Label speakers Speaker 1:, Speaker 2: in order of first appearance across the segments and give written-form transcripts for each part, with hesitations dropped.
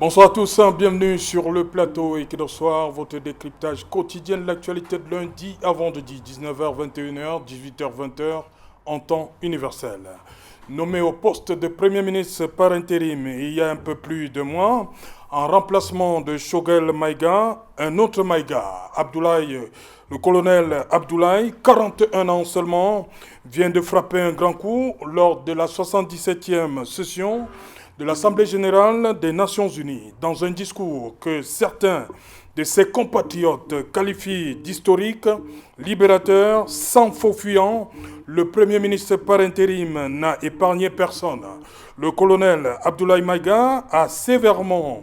Speaker 1: Bonsoir à tous, bienvenue sur le plateau Equinox Soir, votre décryptage quotidien de l'actualité de lundi à vendredi, 19h, 21h, 18h, 20h, en temps universel. Nommé au poste de Premier ministre par intérim il y a un peu plus de mois, en remplacement de Choguel Maïga, un autre Maïga, Abdoulaye, le colonel Abdoulaye, 41 ans seulement, vient de frapper un grand coup lors de la 77e session de l'Assemblée générale des Nations unies, dans un discours que certains de ses compatriotes qualifient d'historique, libérateur, sans faux fuyant, le Premier ministre par intérim n'a épargné personne. Le colonel Abdoulaye Maïga a sévèrement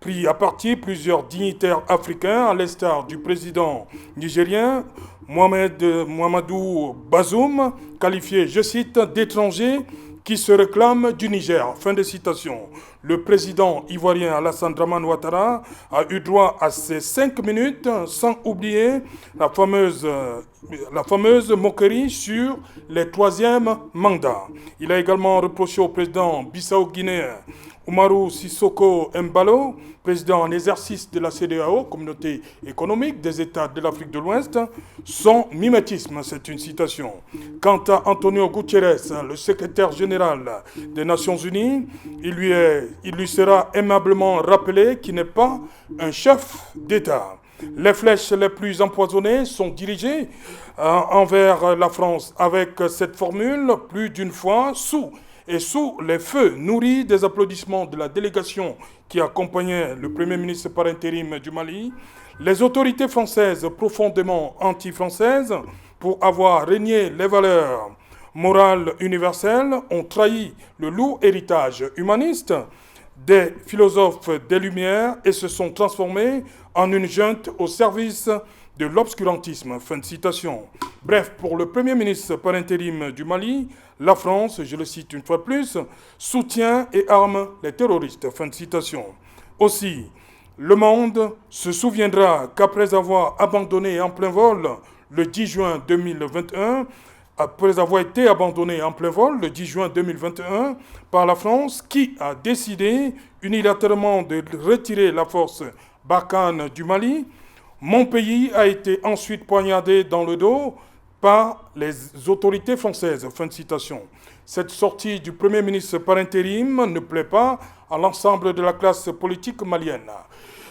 Speaker 1: pris à partie plusieurs dignitaires africains, à l'instar du président nigérien Mohamedou Bazoum, qualifié, je cite, d'étranger qui se réclame du Niger. Fin de citation. Le président ivoirien Alassane Dramane Ouattara a eu droit à ses 5 minutes, sans oublier la fameuse moquerie sur les troisièmes mandats. Il a également reproché au président bissau-guinéen Umaru Sissoko Embalo, président en exercice de la CEDEAO, Communauté économique des États de l'Afrique de l'Ouest, son mimétisme, c'est une citation. Quant à Antonio Guterres, le secrétaire général des Nations Unies, il lui sera aimablement rappelé qu'il n'est pas un chef d'État. Les flèches les plus empoisonnées sont dirigées envers la France avec cette formule plus d'une fois sous les feux nourris des applaudissements de la délégation qui accompagnait le Premier ministre par intérim du Mali, les autorités françaises profondément anti-françaises, pour avoir régné les valeurs morales universelles, ont trahi le lourd héritage humaniste des philosophes des Lumières et se sont transformés en une junte au service de l'obscurantisme. Fin de citation. Bref, pour le Premier ministre par intérim du Mali, la France, je le cite une fois plus, soutient et arme les terroristes. Fin de citation. Aussi, le monde se souviendra qu'après avoir abandonné en plein vol le 10 juin 2021, après avoir été abandonné en plein vol le 10 juin 2021 par la France, qui a décidé unilatéralement de retirer la force Barkhane du Mali, mon pays a été ensuite poignardé dans le dos par les autorités françaises. Fin de citation. Cette sortie du Premier ministre par intérim ne plaît pas à l'ensemble de la classe politique malienne.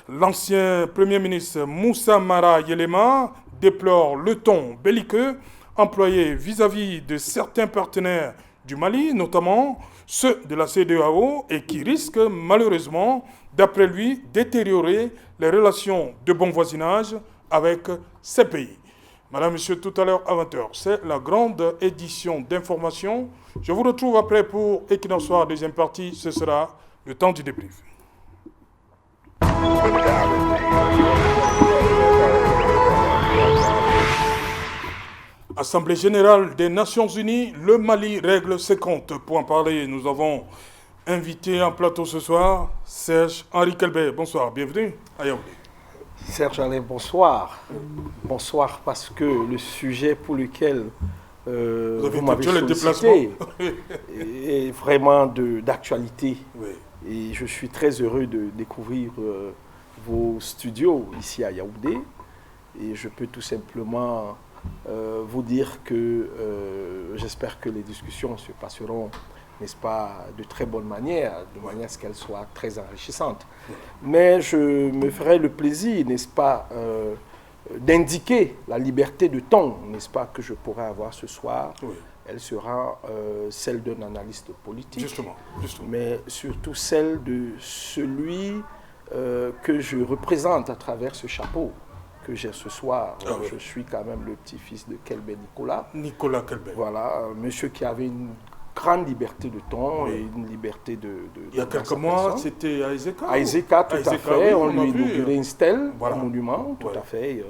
Speaker 1: L'ancien Premier ministre Moussa Mara Yelema déplore le ton belliqueux employé vis-à-vis de certains partenaires du Mali, notamment ceux de la CEDEAO, et qui risquent malheureusement, d'après lui, détériorer les relations de bon voisinage avec ces pays. Madame, Monsieur, tout à l'heure à 20h, c'est la grande édition d'information. Je vous retrouve après pour Equinox Soir, deuxième partie, ce sera le temps du débrief. Assemblée générale des Nations Unies, le Mali règle ses comptes. Pour en parler, nous avons invité en plateau ce soir Serge-Henri Kelbey. Bonsoir, bienvenue à Yaoundé.
Speaker 2: Serge Alain, bonsoir. Bonsoir parce que le sujet pour lequel vous m'avez sollicité est vraiment d'actualité. Oui. Et je suis très heureux de découvrir vos studios ici à Yaoundé. Et je peux tout simplement vous dire que j'espère que les discussions se passeront, n'est-ce pas, de très bonne manière, de manière à ce qu'elles soient très enrichissantes. Mais je me ferai le plaisir, n'est-ce pas, d'indiquer la liberté de ton, n'est-ce pas, que je pourrai avoir ce soir. Oui. Elle sera celle d'un analyste politique, justement. Mais surtout celle de celui que je représente à travers ce chapeau que j'ai ce soir. Ah, oui. Je suis quand même le petit-fils de Kelbey Nicolas. Nicolas Kelbey. Voilà, monsieur qui avait une grande liberté de ton, oui, et une liberté de il y a quelques mois, c'était à Ezeka. À Ezeka, tout à fait. Oui, on lui a inauguré une stèle, voilà, un monument, tout à fait.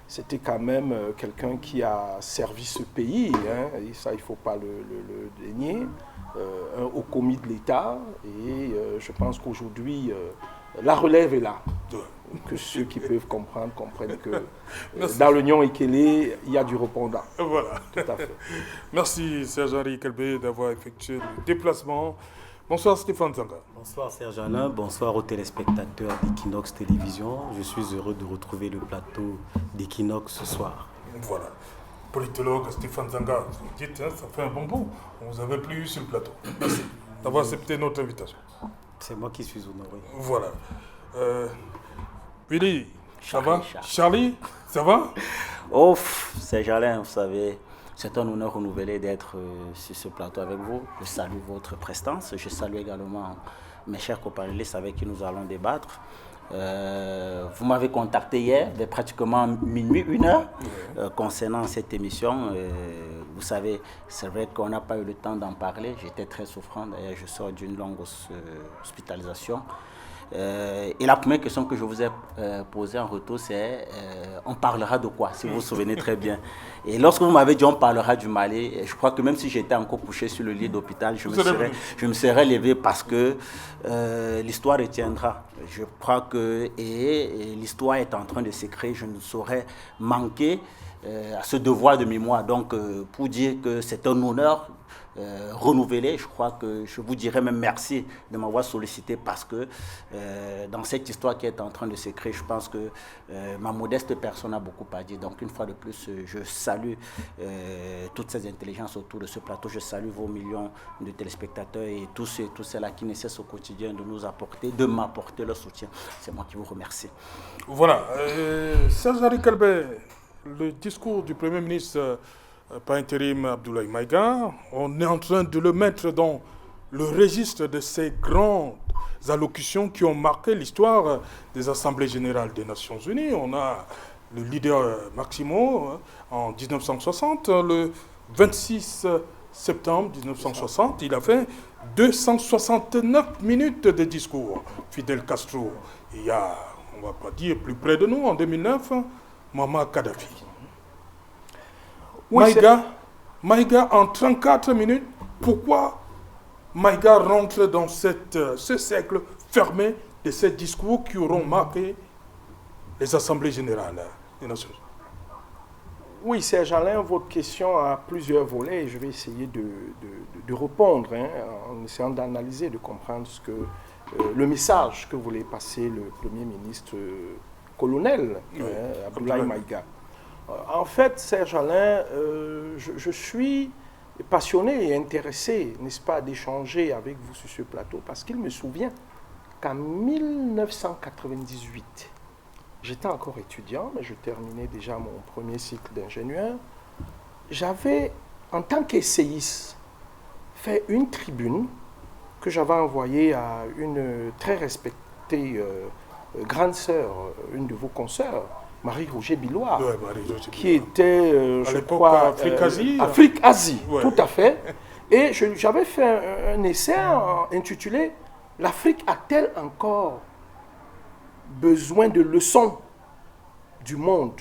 Speaker 2: C'était quand même quelqu'un qui a servi ce pays, hein, et ça, il ne faut pas le dénier, au commis de l'État. Et je pense qu'aujourd'hui, la relève est là. Que ceux qui peuvent comprendre comprennent que dans l'Union Ekele, il y a du répondant.
Speaker 1: Voilà.
Speaker 2: Tout à fait.
Speaker 1: Merci Serge-Henri Kelbey d'avoir effectué le déplacement Bonsoir Stéphane Zanga.
Speaker 3: Bonsoir Serge Alain, bonsoir aux téléspectateurs d'Equinox Télévision. Je suis heureux de retrouver le plateau d'Equinox ce soir.
Speaker 1: Voilà. Politologue Stéphane Zanga, vous dites, hein, ça fait un bon bout. On vous avait plus eu sur le plateau. Merci d'avoir accepté notre invitation.
Speaker 3: C'est moi qui suis honoré.
Speaker 1: Voilà. Willy, ça va? Charlie, ça va?
Speaker 4: Oh, Serge Alain, vous savez, c'est un honneur renouvelé d'être sur ce plateau avec vous. Je salue votre prestance. Je salue également mes chers compatriotes avec qui nous allons débattre. Vous m'avez contacté hier, vers pratiquement minuit, 1h, concernant cette émission. Vous savez, c'est vrai qu'on n'a pas eu le temps d'en parler. J'étais très souffrant. D'ailleurs, je sors d'une longue hospitalisation. Et la première question que je vous ai posée en retour, c'est on parlera de quoi, si vous vous souvenez très bien. Et lorsque vous m'avez dit on parlera du Mali, je crois que même si j'étais encore couché sur le lit d'hôpital, je me serais levé parce que l'histoire retiendra. Je crois que l'histoire est en train de s'écrire, je ne saurais manquer à ce devoir de mémoire. Donc pour dire que c'est un honneur renouvelé, je crois que je vous dirais même merci de m'avoir sollicité parce que dans cette histoire qui est en train de s'écrire, je pense que ma modeste personne a beaucoup à dire. Donc une fois de plus, je salue toutes ces intelligences autour de ce plateau. Je salue vos millions de téléspectateurs et tous ceux-là qui ne cessent au quotidien de nous apporter, de m'apporter leur soutien. C'est moi qui vous remercie.
Speaker 1: Voilà. Serge Kalbé, le discours du Premier ministre par intérim Abdoulaye Maïga, on est en train de le mettre dans le registre de ces grandes allocutions qui ont marqué l'histoire des Assemblées générales des Nations Unies. On a le leader Maximo en 1960, le 26 septembre 1960, il a fait 269 minutes de discours. Fidel Castro, il y a, on ne va pas dire plus près de nous, en 2009, Muammar Kadhafi. Oui, Maïga en 34 minutes, pourquoi Maïga rentre dans ce cercle fermé de ces discours qui auront marqué les Assemblées générales des Nations Unies?
Speaker 2: Oui, Serge Alain, votre question a plusieurs volets et je vais essayer de répondre en essayant d'analyser, de comprendre ce que, le message que voulait passer le Premier ministre colonel Abdoulaye Maïga. En fait, Serge Alain, je suis passionné et intéressé, n'est-ce pas, d'échanger avec vous sur ce plateau parce qu'il me souvient qu'en 1998, j'étais encore étudiant, mais je terminais déjà mon premier cycle d'ingénieur. J'avais, en tant qu'essayiste, fait une tribune que j'avais envoyée à une très respectée grande sœur, une de vos consoeurs, Marie-Roger Billois, qui était, je crois,
Speaker 1: Afrique-Asie.
Speaker 2: Afrique-Asie, tout à fait. Et j'avais fait un essai intitulé « L'Afrique a-t-elle encore besoin de leçons du monde,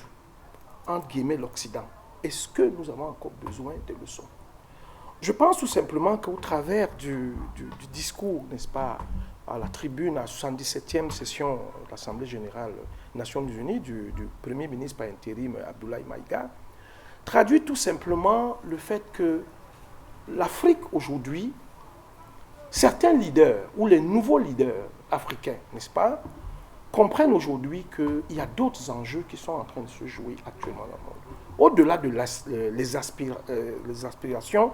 Speaker 2: entre guillemets l'Occident? Est-ce que nous avons encore besoin de leçons ?» Je pense tout simplement qu'au travers du discours, n'est-ce pas, à la tribune, à la 77e session de l'Assemblée générale des Nations Unies du Premier ministre par intérim Abdoulaye Maïga, traduit tout simplement le fait que l'Afrique aujourd'hui, certains leaders ou les nouveaux leaders africains, n'est-ce pas, comprennent aujourd'hui qu'il y a d'autres enjeux qui sont en train de se jouer actuellement dans le monde. Au-delà de les aspirations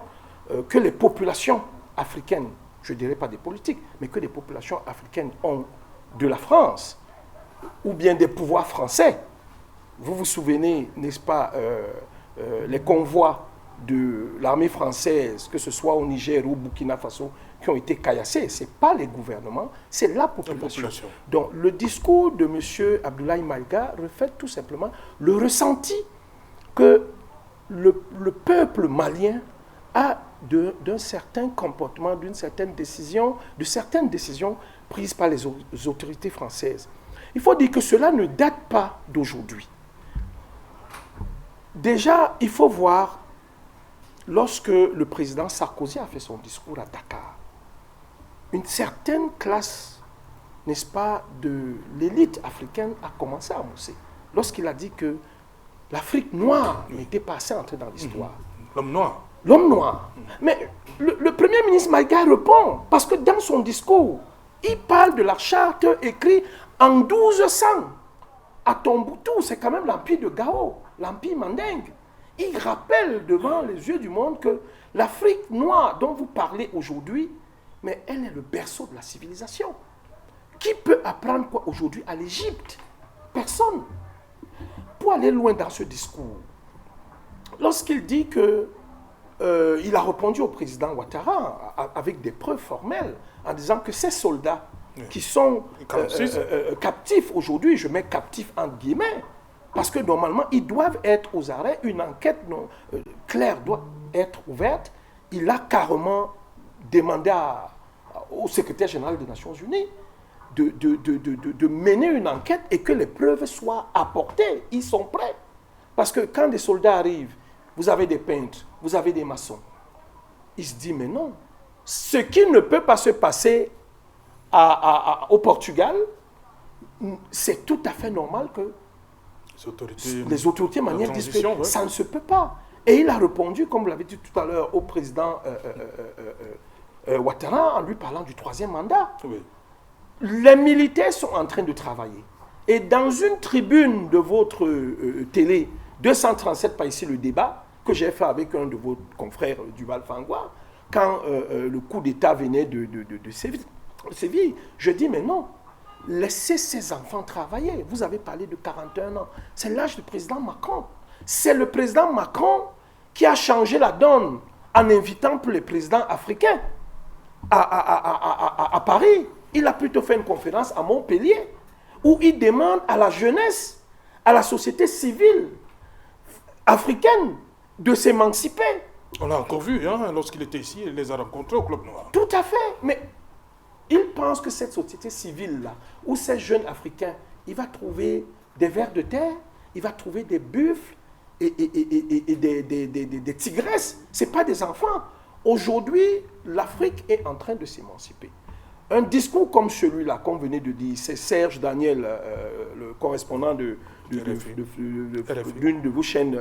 Speaker 2: que les populations africaines, je ne dirais pas des politiques, mais que les populations africaines ont de la France, ou bien des pouvoirs français. Vous vous souvenez, n'est-ce pas, les convois de l'armée française, que ce soit au Niger ou au Burkina Faso, qui ont été caillassés. Ce n'est pas les gouvernements, c'est la population. Donc le discours de M. Abdoulaye Maïga reflète tout simplement le ressenti que le peuple malien a d'un certain comportement, d'une certaine décision, de certaines décisions prises par les autorités françaises. Il faut dire que cela ne date pas d'aujourd'hui. Déjà, il faut voir, lorsque le président Sarkozy a fait son discours à Dakar, une certaine classe, n'est-ce pas, de l'élite africaine a commencé à mousser. Lorsqu'il a dit que l'Afrique noire n'était pas assez entrée dans l'histoire.
Speaker 1: L'homme noir.
Speaker 2: L'homme noir. Mais le Premier ministre Maïga répond, parce que dans son discours, il parle de la charte écrite en 1200 à Tombouctou. C'est quand même l'empire de Gao, l'empire mandingue. Il rappelle devant les yeux du monde que l'Afrique noire dont vous parlez aujourd'hui, mais elle est le berceau de la civilisation. Qui peut apprendre quoi aujourd'hui à l'Égypte? Personne. Pour aller loin dans ce discours, lorsqu'il dit que il a répondu au président Ouattara avec des preuves formelles en disant que ces soldats qui sont captifs aujourd'hui, je mets captifs entre guillemets, parce que normalement ils doivent être aux arrêts, une enquête claire doit être ouverte. Il a carrément demandé au secrétaire général des Nations Unies de mener une enquête et que les preuves soient apportées. Ils sont prêts. Parce que quand des soldats arrivent, vous avez des peintres, vous avez des maçons. Il se dit, mais non. Ce qui ne peut pas se passer au Portugal, c'est tout à fait normal que les autorités manières disent que ça ne se peut pas. Et il a répondu, comme vous l'avez dit tout à l'heure, au président Ouattara en lui parlant du 3e mandat. Oui. Les militaires sont en train de travailler. Et dans une tribune de votre télé, 237 par ici le débat, que j'ai fait avec un de vos confrères du Val-Fangua, quand le coup d'État venait de sévir, je dis mais non, laissez ces enfants travailler. Vous avez parlé de 41 ans. C'est l'âge du président Macron. C'est le président Macron qui a changé la donne en invitant tous les présidents africains à Paris. Il a plutôt fait une conférence à Montpellier où il demande à la jeunesse, à la société civile africaine de s'émanciper.
Speaker 1: On l'a encore vu, hein, lorsqu'il était ici, il les a rencontrés au Club Noir.
Speaker 2: Tout à fait. Mais il pense que cette société civile-là, où ces jeunes Africains, il va trouver des vers de terre, il va trouver des buffles et des tigresses. Ce n'est pas des enfants. Aujourd'hui, l'Afrique est en train de s'émanciper. Un discours comme celui-là, qu'on venait de dire, c'est Serge Daniel, le correspondant d'une de vos chaînes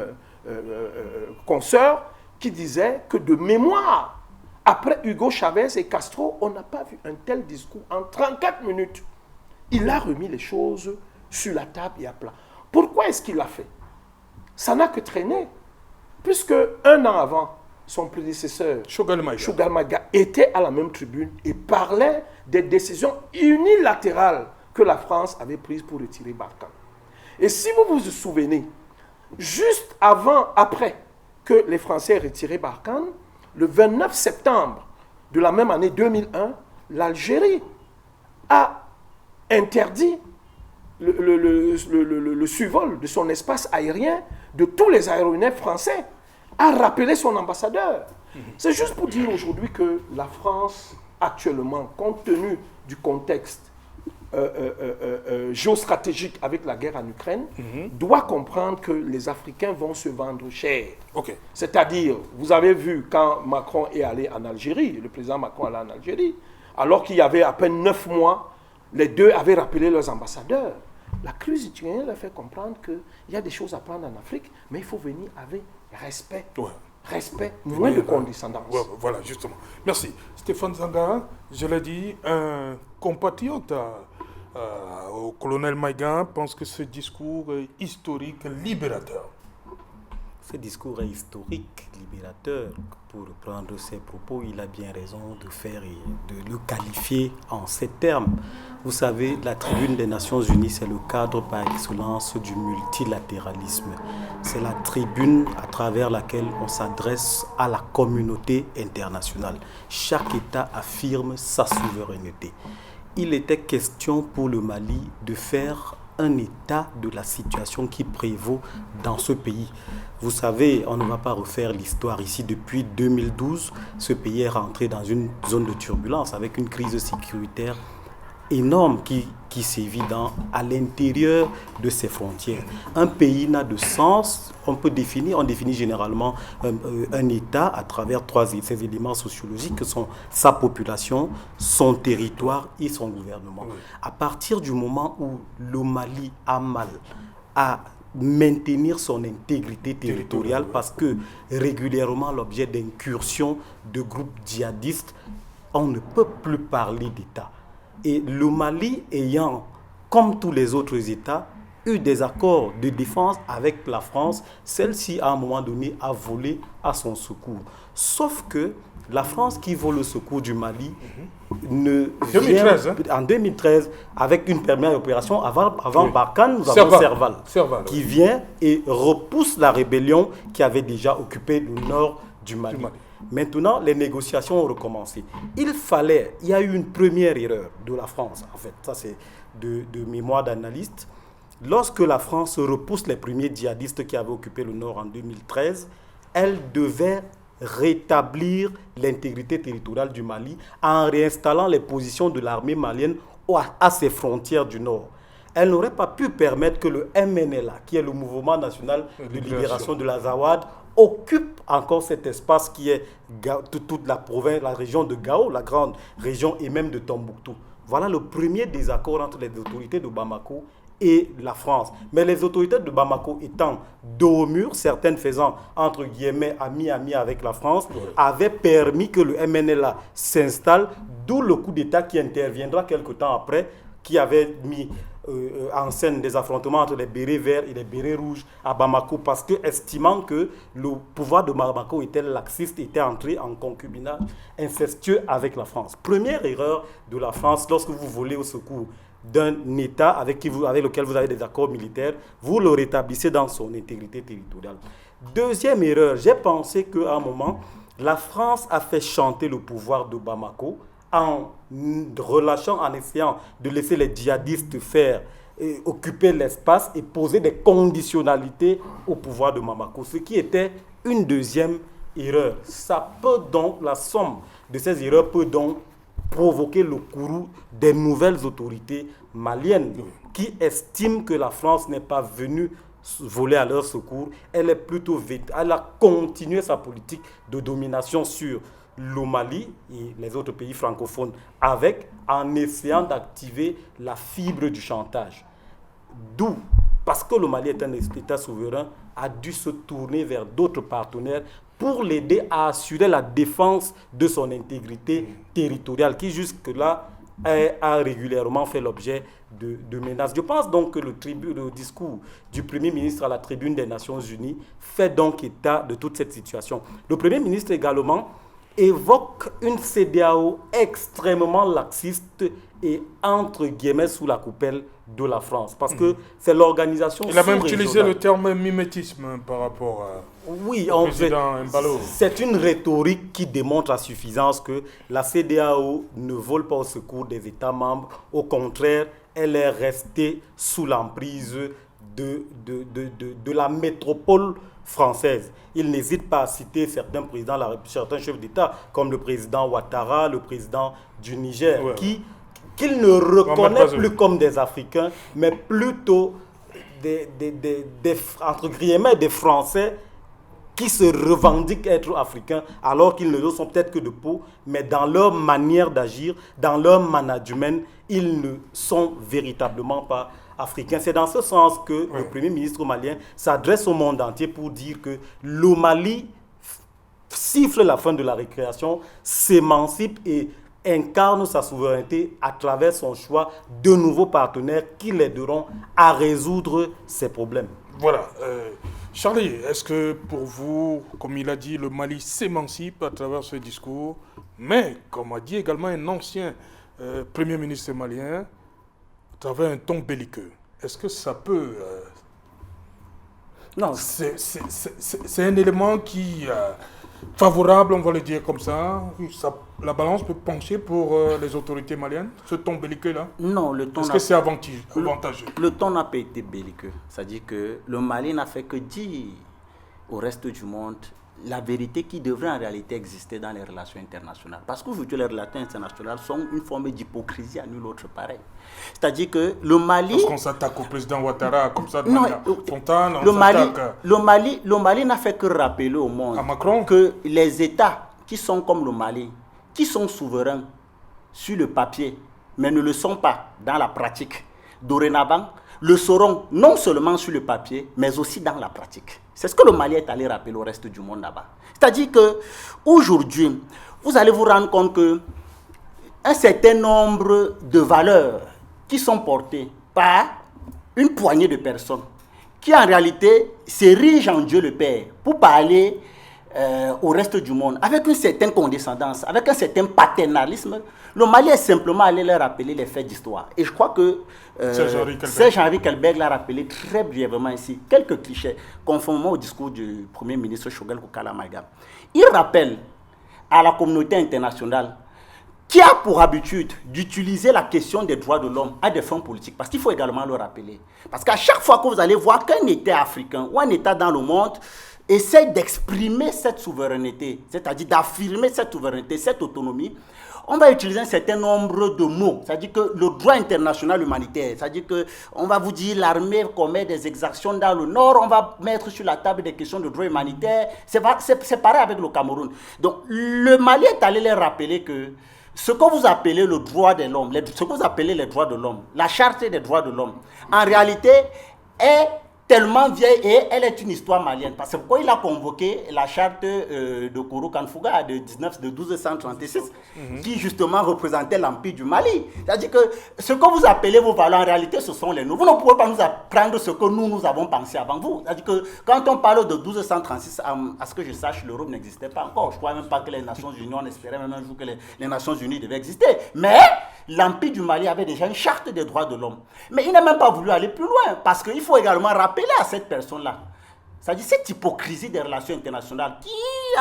Speaker 2: consoeurs, qui disait que de mémoire, après Hugo Chavez et Castro, on n'a pas vu un tel discours en 34 minutes. Il a remis les choses sur la table et à plat. Pourquoi est-ce qu'il l'a fait? Ça n'a que traîné. Puisque un an avant, son prédécesseur, Choguel Maïga, était à la même tribune et parlait des décisions unilatérales que la France avait prises pour retirer Barkhane. Et si vous vous souvenez, juste après que les Français aient retiré Barkhane, le 29 septembre de la même année 2001, l'Algérie a interdit le survol de son espace aérien de tous les aéronefs français, a rappelé son ambassadeur. C'est juste pour dire aujourd'hui que la France, actuellement, compte tenu du contexte géostratégique avec la guerre en Ukraine, doit comprendre que les Africains vont se vendre cher. Okay. C'est-à-dire, vous avez vu quand Macron est allé en Algérie, le président Macron est allé en Algérie, alors qu'il y avait à peine 9 mois, les deux avaient rappelé leurs ambassadeurs. La crise ukrainienne leur fait comprendre qu'il y a des choses à prendre en Afrique, mais il faut venir avec respect. Ouais. Respect, moins de condescendance.
Speaker 1: Voilà, justement. Merci. Stéphane Zanga, je l'ai dit, un compatriote au colonel Maïga pense que ce discours est historique, libérateur.
Speaker 3: Ce discours est historique, libérateur. Pour reprendre ses propos, il a bien raison de faire et de le qualifier en ces termes. Vous savez, la tribune des Nations Unies, c'est le cadre par excellence du multilatéralisme. C'est la tribune à travers laquelle on s'adresse à la communauté internationale. Chaque État affirme sa souveraineté. Il était question pour le Mali de faire un état de la situation qui prévaut dans ce pays. Vous savez, on ne va pas refaire l'histoire ici. Depuis 2012, ce pays est rentré dans une zone de turbulence avec une crise sécuritaire énorme qui sévit à l'intérieur de ses frontières. Un pays n'a de sens, on définit généralement un État à travers ces éléments sociologiques que sont sa population, son territoire et son gouvernement. À partir du moment où le Mali a mal à maintenir son intégrité territoriale parce que régulièrement l'objet d'incursions de groupes djihadistes, on ne peut plus parler d'État. Et le Mali ayant, comme tous les autres États, eu des accords de défense avec la France, celle-ci à un moment donné a volé à son secours. Sauf que la France qui vole le secours du Mali en 2013, avec une première opération, avant Barkhane, nous avons Serval, qui vient et repousse la rébellion qui avait déjà occupé le nord du Mali. Maintenant, les négociations ont recommencé. Il y a eu une première erreur de la France, en fait, ça c'est de mémoire d'analyste. Lorsque la France repousse les premiers djihadistes qui avaient occupé le nord en 2013, elle devait rétablir l'intégrité territoriale du Mali en réinstallant les positions de l'armée malienne à ses frontières du nord. Elle n'aurait pas pu permettre que le MNLA, qui est le mouvement national de libération de l'Azawad, occupe encore cet espace qui est toute la province, la région de Gao, la grande région, et même de Tombouctou. Voilà le premier désaccord entre les autorités de Bamako et la France. Mais les autorités de Bamako étant dos au mur, certaines faisant entre guillemets ami avec la France, avaient permis que le MNLA s'installe, d'où le coup d'État qui interviendra quelque temps après, qui avait mis en scène des affrontements entre les bérets verts et les bérets rouges à Bamako, parce que estimant que le pouvoir de Bamako était laxiste, était entré en concubinage incestueux avec la France. Première erreur de la France lorsque vous volez au secours d'un État avec lequel vous avez des accords militaires, vous le rétablissez dans son intégrité territoriale. Deuxième erreur, j'ai pensé qu'à un moment, la France a fait chanter le pouvoir de Bamako en relâchant, en essayant de laisser les djihadistes occuper l'espace et poser des conditionnalités au pouvoir de Bamako, ce qui était une deuxième erreur. La somme de ces erreurs peut donc provoquer le courroux des nouvelles autorités maliennes qui estiment que la France n'est pas venue voler à leur secours. Elle a continué sa politique de domination sur le Mali et les autres pays francophones en essayant d'activer la fibre du chantage. D'où, parce que le Mali est un État souverain, a dû se tourner vers d'autres partenaires pour l'aider à assurer la défense de son intégrité territoriale, qui jusque-là a régulièrement fait l'objet de menaces. Je pense donc que le discours du Premier ministre à la tribune des Nations Unies fait donc état de toute cette situation. Le Premier ministre également évoque une CEDEAO extrêmement laxiste et entre guillemets sous la coupelle de la France. Parce que c'est l'organisation
Speaker 1: Il a même utilisé le terme mimétisme par rapport au président Embalo.
Speaker 3: C'est une rhétorique qui démontre à suffisance que la CEDEAO ne vole pas au secours des États membres. Au contraire, elle est restée sous l'emprise de la métropole française. Il n'hésite pas à citer certains présidents, certains chefs d'État, comme le président Ouattara, le président du Niger, qu'il ne reconnaît plus comme des Africains, mais plutôt entre guillemets, des Français qui se revendiquent être africains, alors qu'ils ne le sont peut-être que de peau, mais dans leur manière d'agir, dans leur management, ils ne sont véritablement pas africains. C'est dans ce sens que le Premier ministre malien s'adresse au monde entier pour dire que le Mali siffle la fin de la récréation, s'émancipe et incarne sa souveraineté à travers son choix de nouveaux partenaires qui l'aideront à résoudre ses problèmes.
Speaker 1: Voilà. Charlie, est-ce que pour vous, comme il a dit, le Mali s'émancipe à travers ce discours, mais comme a dit également un ancien Premier ministre malien, à travers un ton belliqueux, est-ce que ça peut...
Speaker 3: Non.
Speaker 1: C'est un élément qui... favorable, on va le dire comme ça, la balance peut pencher pour les autorités maliennes, ce ton belliqueux-là?
Speaker 4: Non, le ton...
Speaker 1: Est-ce que c'est avantageux?
Speaker 4: Le ton n'a pas été belliqueux. C'est-à-dire que le Mali n'a fait que dire au reste du monde la vérité qui devrait en réalité exister dans les relations internationales. Parce qu'aujourd'hui, les relations internationales sont une forme d'hypocrisie à nul autre pareil. C'est-à-dire que le Mali...
Speaker 1: Parce qu'on s'attaque au président Ouattara comme ça de manière spontane,
Speaker 4: le Mali n'a fait que rappeler au monde que les États qui sont comme le Mali, qui sont souverains sur le papier, mais ne le sont pas dans la pratique, dorénavant, le seront non seulement sur le papier, mais aussi dans la pratique. C'est ce que le Mali est allé rappeler au reste du monde là-bas. C'est-à-dire qu'aujourd'hui, vous allez vous rendre compte qu'un certain nombre de valeurs qui sont portées par une poignée de personnes qui en réalité s'érigent en Dieu le Père pour parler au reste du monde avec une certaine condescendance, avec un certain paternalisme, le Mali est simplement allé leur rappeler les faits d'histoire. Et je crois que Serge-Henri Kelberg l'a rappelé très brièvement ici, quelques clichés, conformément au discours du Premier ministre Choguel Koukala Maïga. Il rappelle à la communauté internationale qui a pour habitude d'utiliser la question des droits de l'homme à des fins politiques, parce qu'il faut également le rappeler. Parce qu'à chaque fois que vous allez voir qu'un État africain ou un État dans le monde essaie d'exprimer cette souveraineté, c'est-à-dire d'affirmer cette souveraineté, cette autonomie, on va utiliser un certain nombre de mots. C'est-à-dire que le droit international humanitaire, c'est-à-dire qu'on va vous dire l'armée commet des exactions dans le nord, on va mettre sur la table des questions de droit humanitaire. C'est pareil avec le Cameroun. Donc le Mali est allé leur rappeler que ce que vous appelez le droit de l'homme, ce que vous appelez les droits de l'homme, la charte des droits de l'homme, en réalité est tellement vieille et elle est une histoire malienne. Parce que pourquoi il a convoqué la charte de Kourou Kanfouga de 1236 qui justement représentait l'empire du Mali. C'est-à-dire que ce que vous appelez vos valeurs, en réalité, ce sont les nôtres. Vous ne pouvez pas nous apprendre ce que nous avons pensé avant vous. C'est-à-dire que quand on parle de 1236, à ce que je sache, l'Europe n'existait pas encore. Je ne crois même pas que les Nations Unies, on espérait même un jour que les Nations Unies devaient exister. Mais l'empire du Mali avait déjà une charte des droits de l'homme. Mais il n'a même pas voulu aller plus loin parce qu'il faut également rappeler à cette personne-là, c'est-à-dire cette hypocrisie des relations internationales, qui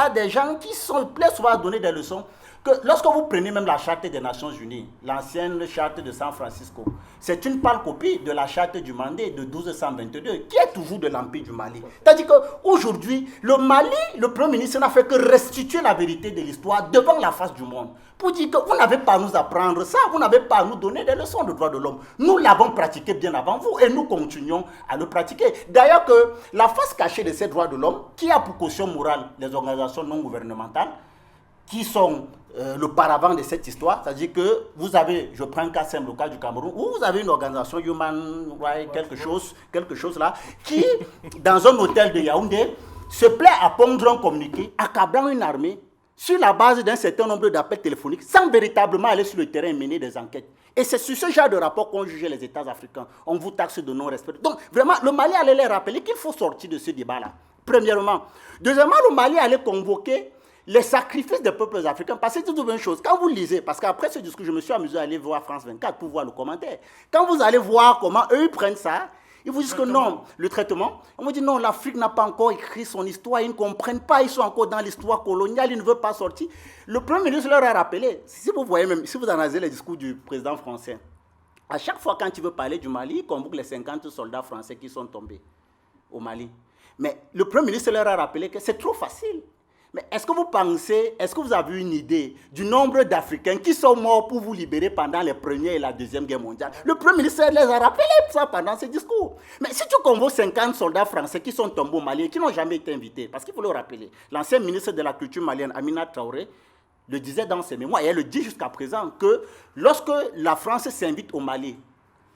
Speaker 4: a des gens qui sont plaisent souvent à donner des leçons, que lorsque vous prenez même la charte des Nations Unies, l'ancienne charte de San Francisco, c'est une pâle copie de la charte du Mandé de 1222, qui est toujours de l'empire du Mali. C'est-à-dire qu'aujourd'hui, le Mali, le Premier ministre n'a fait que restituer la vérité de l'histoire devant la face du monde, pour dire que vous n'avez pas à nous apprendre ça, vous n'avez pas à nous donner des leçons de droits de l'homme. Nous l'avons pratiqué bien avant vous et nous continuons à le pratiquer. D'ailleurs que la face cachée de ces droits de l'homme, qui a pour caution morale les organisations non gouvernementales, qui sont le paravent de cette histoire, c'est-à-dire que vous avez, je prends un cas simple, le cas du Cameroun, où vous avez une organisation Human Rights, quelque chose là, qui, dans un hôtel de Yaoundé, se plaît à pondre un communiqué, accablant une armée sur la base d'un certain nombre d'appels téléphoniques, sans véritablement aller sur le terrain et mener des enquêtes. Et c'est sur ce genre de rapport qu'on juge les États africains. On vous taxe de non-respect. Donc, vraiment, le Mali allait les rappeler qu'il faut sortir de ce débat-là, premièrement. Deuxièmement, le Mali allait convoquer les sacrifices des peuples africains, parce que c'est toute une chose. Quand vous lisez, parce qu'après ce discours, je me suis amusé à aller voir France 24 pour voir le commentaire. Quand vous allez voir comment eux ils prennent ça, ils vous disent que non, le traitement, on vous dit non, l'Afrique n'a pas encore écrit son histoire, ils ne comprennent pas, ils sont encore dans l'histoire coloniale, ils ne veulent pas sortir. Le Premier ministre leur a rappelé, si vous voyez même, si vous analysez les discours du président français, à chaque fois quand il veut parler du Mali, il convoque les 50 soldats français qui sont tombés au Mali. Mais le Premier ministre leur a rappelé que c'est trop facile. Mais est-ce que vous pensez, est-ce que vous avez une idée du nombre d'Africains qui sont morts pour vous libérer pendant les Première et la Deuxième Guerre mondiale? Le Premier ministre les a rappelé ça pendant ses discours. Mais si tu convoques 50 soldats français qui sont tombés au Mali et qui n'ont jamais été invités, parce qu'il faut le rappeler, l'ancien ministre de la Culture malienne, Amina Traoré, le disait dans ses mémoires, et elle le dit jusqu'à présent, que lorsque la France s'invite au Mali,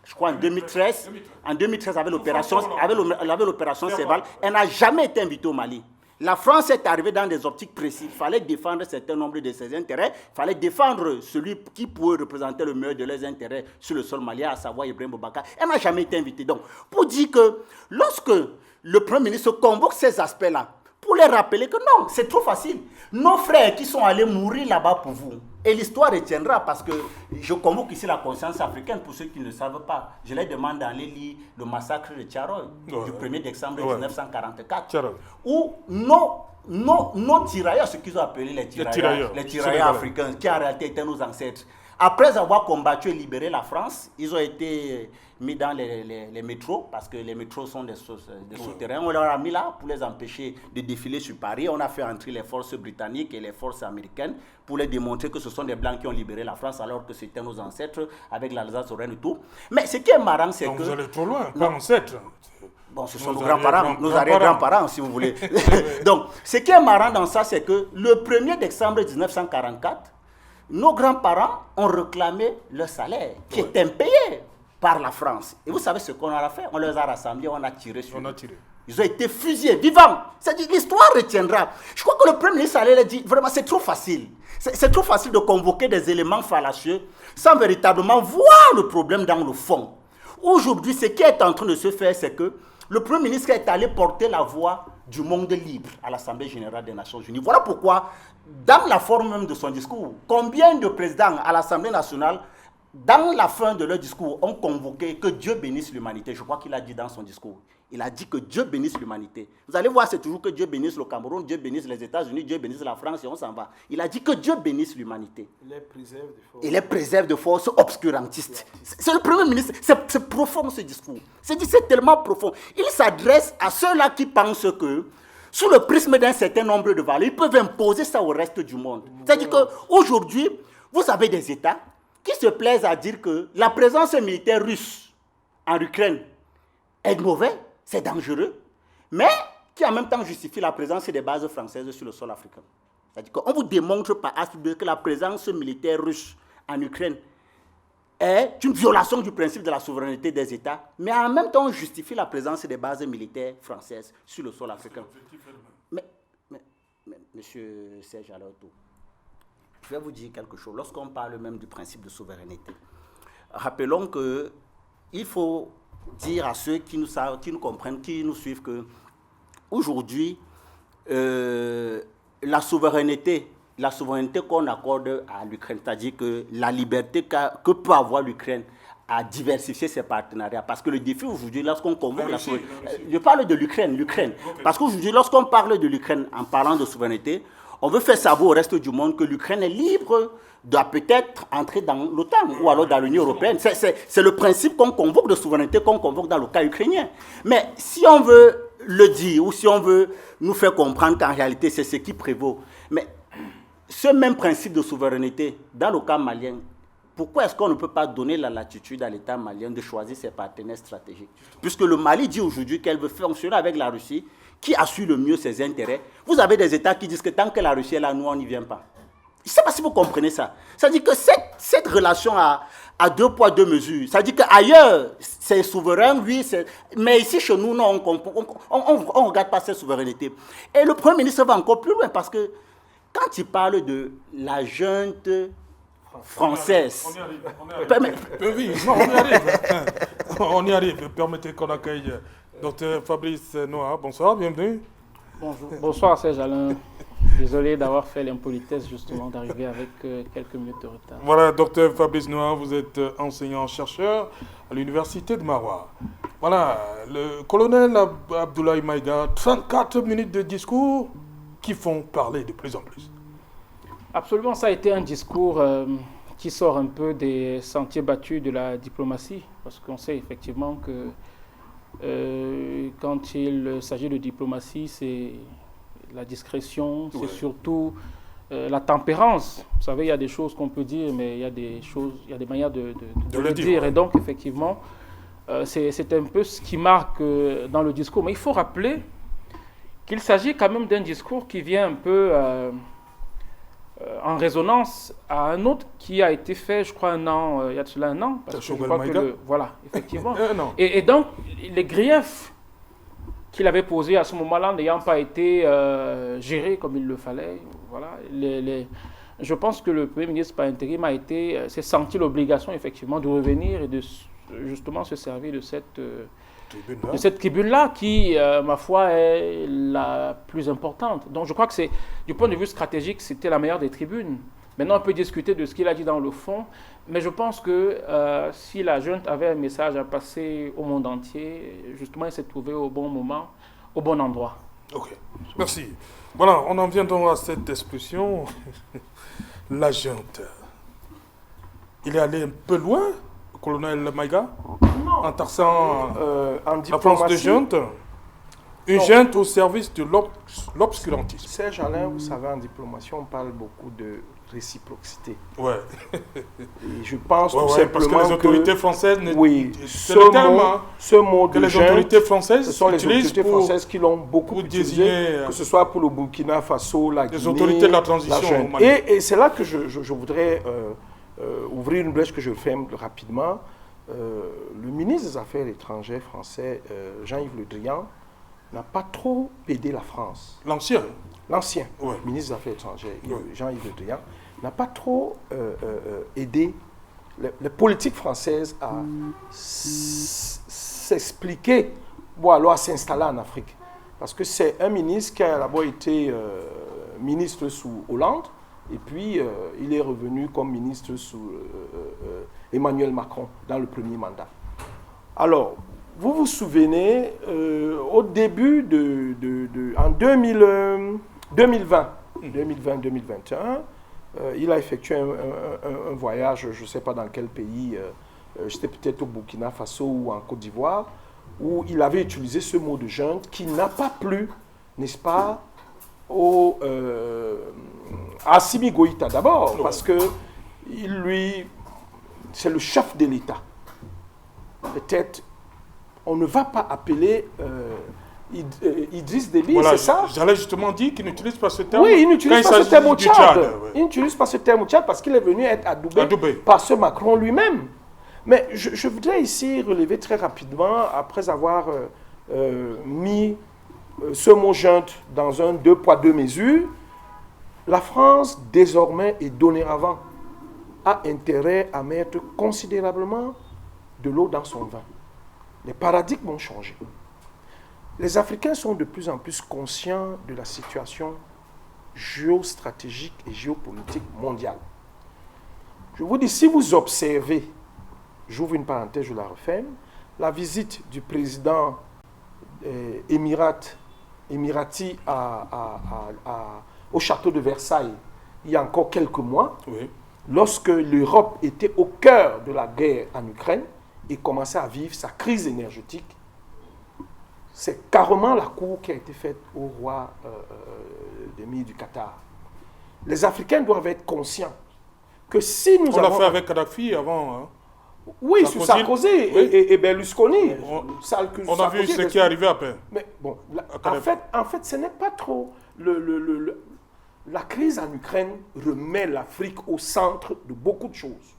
Speaker 4: je crois en 2013 avec l'opération Serval, elle n'a jamais été invitée au Mali. La France est arrivée dans des optiques précises. Il fallait défendre un certain nombre de ses intérêts. Il fallait défendre celui qui pouvait représenter le meilleur de leurs intérêts sur le sol malien, à savoir Ibrahim Boubacar. Elle n'a jamais été invitée. Donc, pour dire que lorsque le Premier ministre convoque ces aspects-là, pour les rappeler que non, c'est trop facile. Nos frères qui sont allés mourir là-bas pour vous, et l'histoire retiendra parce que je convoque ici la conscience africaine pour ceux qui ne savent pas. Je les demande d'aller lire le massacre de Tcharoy du 1er décembre 1944, où nos tirailleurs, ce qu'ils ont appelé les tirailleurs africains, qui en réalité étaient nos ancêtres, après avoir combattu et libéré la France, ils ont été mis dans les métros, parce que les métros sont des souterrains. On leur a mis là pour les empêcher de défiler sur Paris. On a fait entrer les forces britanniques et les forces américaines pour les démontrer que ce sont des Blancs qui ont libéré la France, alors que c'était nos ancêtres avec l'Alsace-Lorraine et tout. Mais ce qui est marrant, c'est que...
Speaker 1: Vous allez trop loin, pas ancêtres.
Speaker 2: Bon, ce sont nos grands-parents, nos arrière-grands-parents, si vous voulez. Donc, ce qui est marrant dans ça, c'est que le 1er décembre 1944, nos grands-parents ont réclamé leur salaire, qui est impayé
Speaker 4: par la France. Et vous savez ce qu'on a fait? On les a rassemblés, on a tiré sur eux.
Speaker 1: tiré.
Speaker 4: Ils ont été fusillés, vivants. C'est-à-dire l'histoire retiendra. Je crois que le Premier ministre allait le dire, vraiment, c'est trop facile. C'est trop facile de convoquer des éléments fallacieux sans véritablement voir le problème dans le fond. Aujourd'hui, ce qui est en train de se faire, c'est que le Premier ministre est allé porter la voix du monde libre à l'Assemblée générale des Nations Unies. Voilà pourquoi, dans la forme même de son discours, combien de présidents à l'Assemblée nationale, dans la fin de leur discours, ont convoqué que Dieu bénisse l'humanité. Je crois qu'il a dit dans son discours. Il a dit que Dieu bénisse l'humanité. Vous allez voir, c'est toujours que Dieu bénisse le Cameroun, Dieu bénisse les États-Unis, Dieu bénisse la France et on s'en va. Il a dit que Dieu bénisse l'humanité. Il les préserve de forces obscurantistes. C'est le Premier ministre. C'est profond ce discours. C'est tellement profond. Il s'adresse à ceux-là qui pensent que, sous le prisme d'un certain nombre de valeurs, ils peuvent imposer ça au reste du monde. C'est-à-dire qu'aujourd'hui, vous avez des États qui se plaisent à dire que la présence militaire russe en Ukraine est mauvaise, c'est dangereux, mais qui en même temps justifie la présence des bases françaises sur le sol africain. C'est-à-dire qu'on vous démontre par A que la présence militaire russe en Ukraine est une violation du principe de la souveraineté des États, mais en même temps on justifie la présence des bases militaires françaises sur le sol africain. Mais monsieur Serge Alaoto, je vais vous dire quelque chose. Lorsqu'on parle même du principe de souveraineté, rappelons qu'il faut dire à ceux qui nous savent, qui nous comprennent, qui nous suivent que aujourd'hui, la souveraineté qu'on accorde à l'Ukraine, c'est-à-dire que la liberté que peut avoir l'Ukraine à diversifier ses partenariats, parce que le défi aujourd'hui, lorsqu'on convoque la souveraineté, je parle de l'Ukraine, parce qu'aujourd'hui, lorsqu'on parle de l'Ukraine en parlant de souveraineté, on veut faire savoir au reste du monde que l'Ukraine est libre de peut-être entrer dans l'OTAN ou alors dans l'Union européenne. C'est le principe qu'on convoque de souveraineté qu'on convoque dans le cas ukrainien. Mais si on veut le dire ou si on veut nous faire comprendre qu'en réalité c'est ce qui prévaut, mais ce même principe de souveraineté dans le cas malien, pourquoi est-ce qu'on ne peut pas donner la latitude à l'État malien de choisir ses partenaires stratégiques? Puisque le Mali dit aujourd'hui qu'elle veut fonctionner avec la Russie, qui assure le mieux ses intérêts. Vous avez des États qui disent que tant que la Russie est là, nous, on n'y vient pas. Je ne sais pas si vous comprenez ça. Ça veut dire que cette relation à deux poids, deux mesures, ça veut dire qu'ailleurs, c'est souverain, oui, mais ici, chez nous, non, on ne regarde pas cette souveraineté. Et le Premier ministre va encore plus loin parce que quand il parle de la junte française...
Speaker 1: On y arrive. Oui, non, on y arrive. On y arrive. Permettez qu'on accueille Dr Fabrice Noah. Bonsoir, bienvenue.
Speaker 5: Bonjour. Bonsoir Serge Alain. Désolé d'avoir fait l'impolitesse justement d'arriver avec quelques minutes de retard.
Speaker 1: Voilà, Dr Fabrice Noah, vous êtes enseignant-chercheur à l'université de Maroua. Voilà, le colonel Abdoulaye Maïga, 34 minutes de discours qui font parler de plus en plus.
Speaker 5: Absolument, ça a été un discours qui sort un peu des sentiers battus de la diplomatie, parce qu'on sait effectivement que quand il s'agit de diplomatie, c'est la discrétion, c'est surtout la tempérance. Vous savez, il y a des choses qu'on peut dire, mais il y a des manières de le dire. Et donc, effectivement, c'est un peu ce qui marque dans le discours. Mais il faut rappeler qu'il s'agit quand même d'un discours qui vient un peu en résonance à un autre qui a été fait, je crois, il y a de cela un an. Parce que je crois que voilà, effectivement. Et donc, les griefs qu'il avait posés à ce moment-là n'ayant pas été gérés comme il le fallait, voilà, je pense que le Premier ministre par intérim s'est senti l'obligation, effectivement, de revenir et de justement se servir de cette tribune-là qui, ma foi, est la plus importante. Donc je crois que du point de vue stratégique, c'était la meilleure des tribunes. Maintenant, on peut discuter de ce qu'il a dit dans le fond, mais je pense que si la junte avait un message à passer au monde entier, justement, il s'est trouvé au bon moment, au bon endroit.
Speaker 1: Ok, merci. Voilà, on en vient donc à cette expression, la junte. Il est allé un peu loin, le colonel Maïga, en taxant la France de junte. Une junte au service de l'obscurantisme.
Speaker 2: Serge Alain, vous savez, en diplomatie, on parle beaucoup de réciprocité.
Speaker 1: Ouais.
Speaker 2: Et je pense tout simplement
Speaker 1: parce que les autorités françaises...
Speaker 2: ce mot de
Speaker 1: les autorités françaises,
Speaker 2: ce sont les autorités françaises qui l'ont beaucoup utilisé, que ce soit pour le Burkina Faso, la Guinée...
Speaker 1: Les autorités de la transition.
Speaker 2: Et c'est là que je voudrais ouvrir une brèche que je ferme rapidement. le ministre des Affaires étrangères français, Jean-Yves Le Drian, n'a pas trop aidé la France.
Speaker 1: L'ancien
Speaker 2: ministre des Affaires étrangères, Jean-Yves Le Drian, n'a pas trop aidé les politiques françaises à s'expliquer ou alors à s'installer en Afrique. Parce que c'est un ministre qui a d'abord été ministre sous Hollande, et puis il est revenu comme ministre sous Emmanuel Macron dans le premier mandat. Alors, vous vous souvenez, au début en 2020-2021, il a effectué un voyage, je ne sais pas dans quel pays, j'étais peut-être au Burkina Faso ou en Côte d'Ivoire, où il avait utilisé ce mot de junte qui n'a pas plu, n'est-ce pas, à Assimi Goïta d'abord, parce que c'est le chef de l'État. Peut-être, on ne va pas appeler Idriss Déby, c'est ça?
Speaker 1: J'allais justement dire qu'il n'utilise pas ce terme.
Speaker 2: Oui, il n'utilise pas ce terme au Tchad. Il n'utilise pas ce terme au Tchad parce qu'il est venu être adoubé par ce Macron lui-même. Mais je voudrais ici relever très rapidement, après avoir mis ce mot junte dans un 2 poids 2 mesures, la France, désormais et dorénavant, a intérêt à mettre considérablement de l'eau dans son vin. Les paradigmes ont changé. Les Africains sont de plus en plus conscients de la situation géostratégique et géopolitique mondiale. Je vous dis, si vous observez, j'ouvre une parenthèse, je la referme, la visite du président émirati au château de Versailles il y a encore quelques mois, lorsque l'Europe était au cœur de la guerre en Ukraine et commençait à vivre sa crise énergétique, c'est carrément la cour qui a été faite au roi d'émir du Qatar. Les Africains doivent être conscients que si nous
Speaker 1: avons... On l'a fait avec Kadhafi avant. Hein.
Speaker 2: Oui, sur Sarkozy et Berlusconi.
Speaker 1: On a vu ce qui est arrivé après.
Speaker 2: Mais bon, en fait, ce n'est pas trop... La crise en Ukraine remet l'Afrique au centre de beaucoup de choses.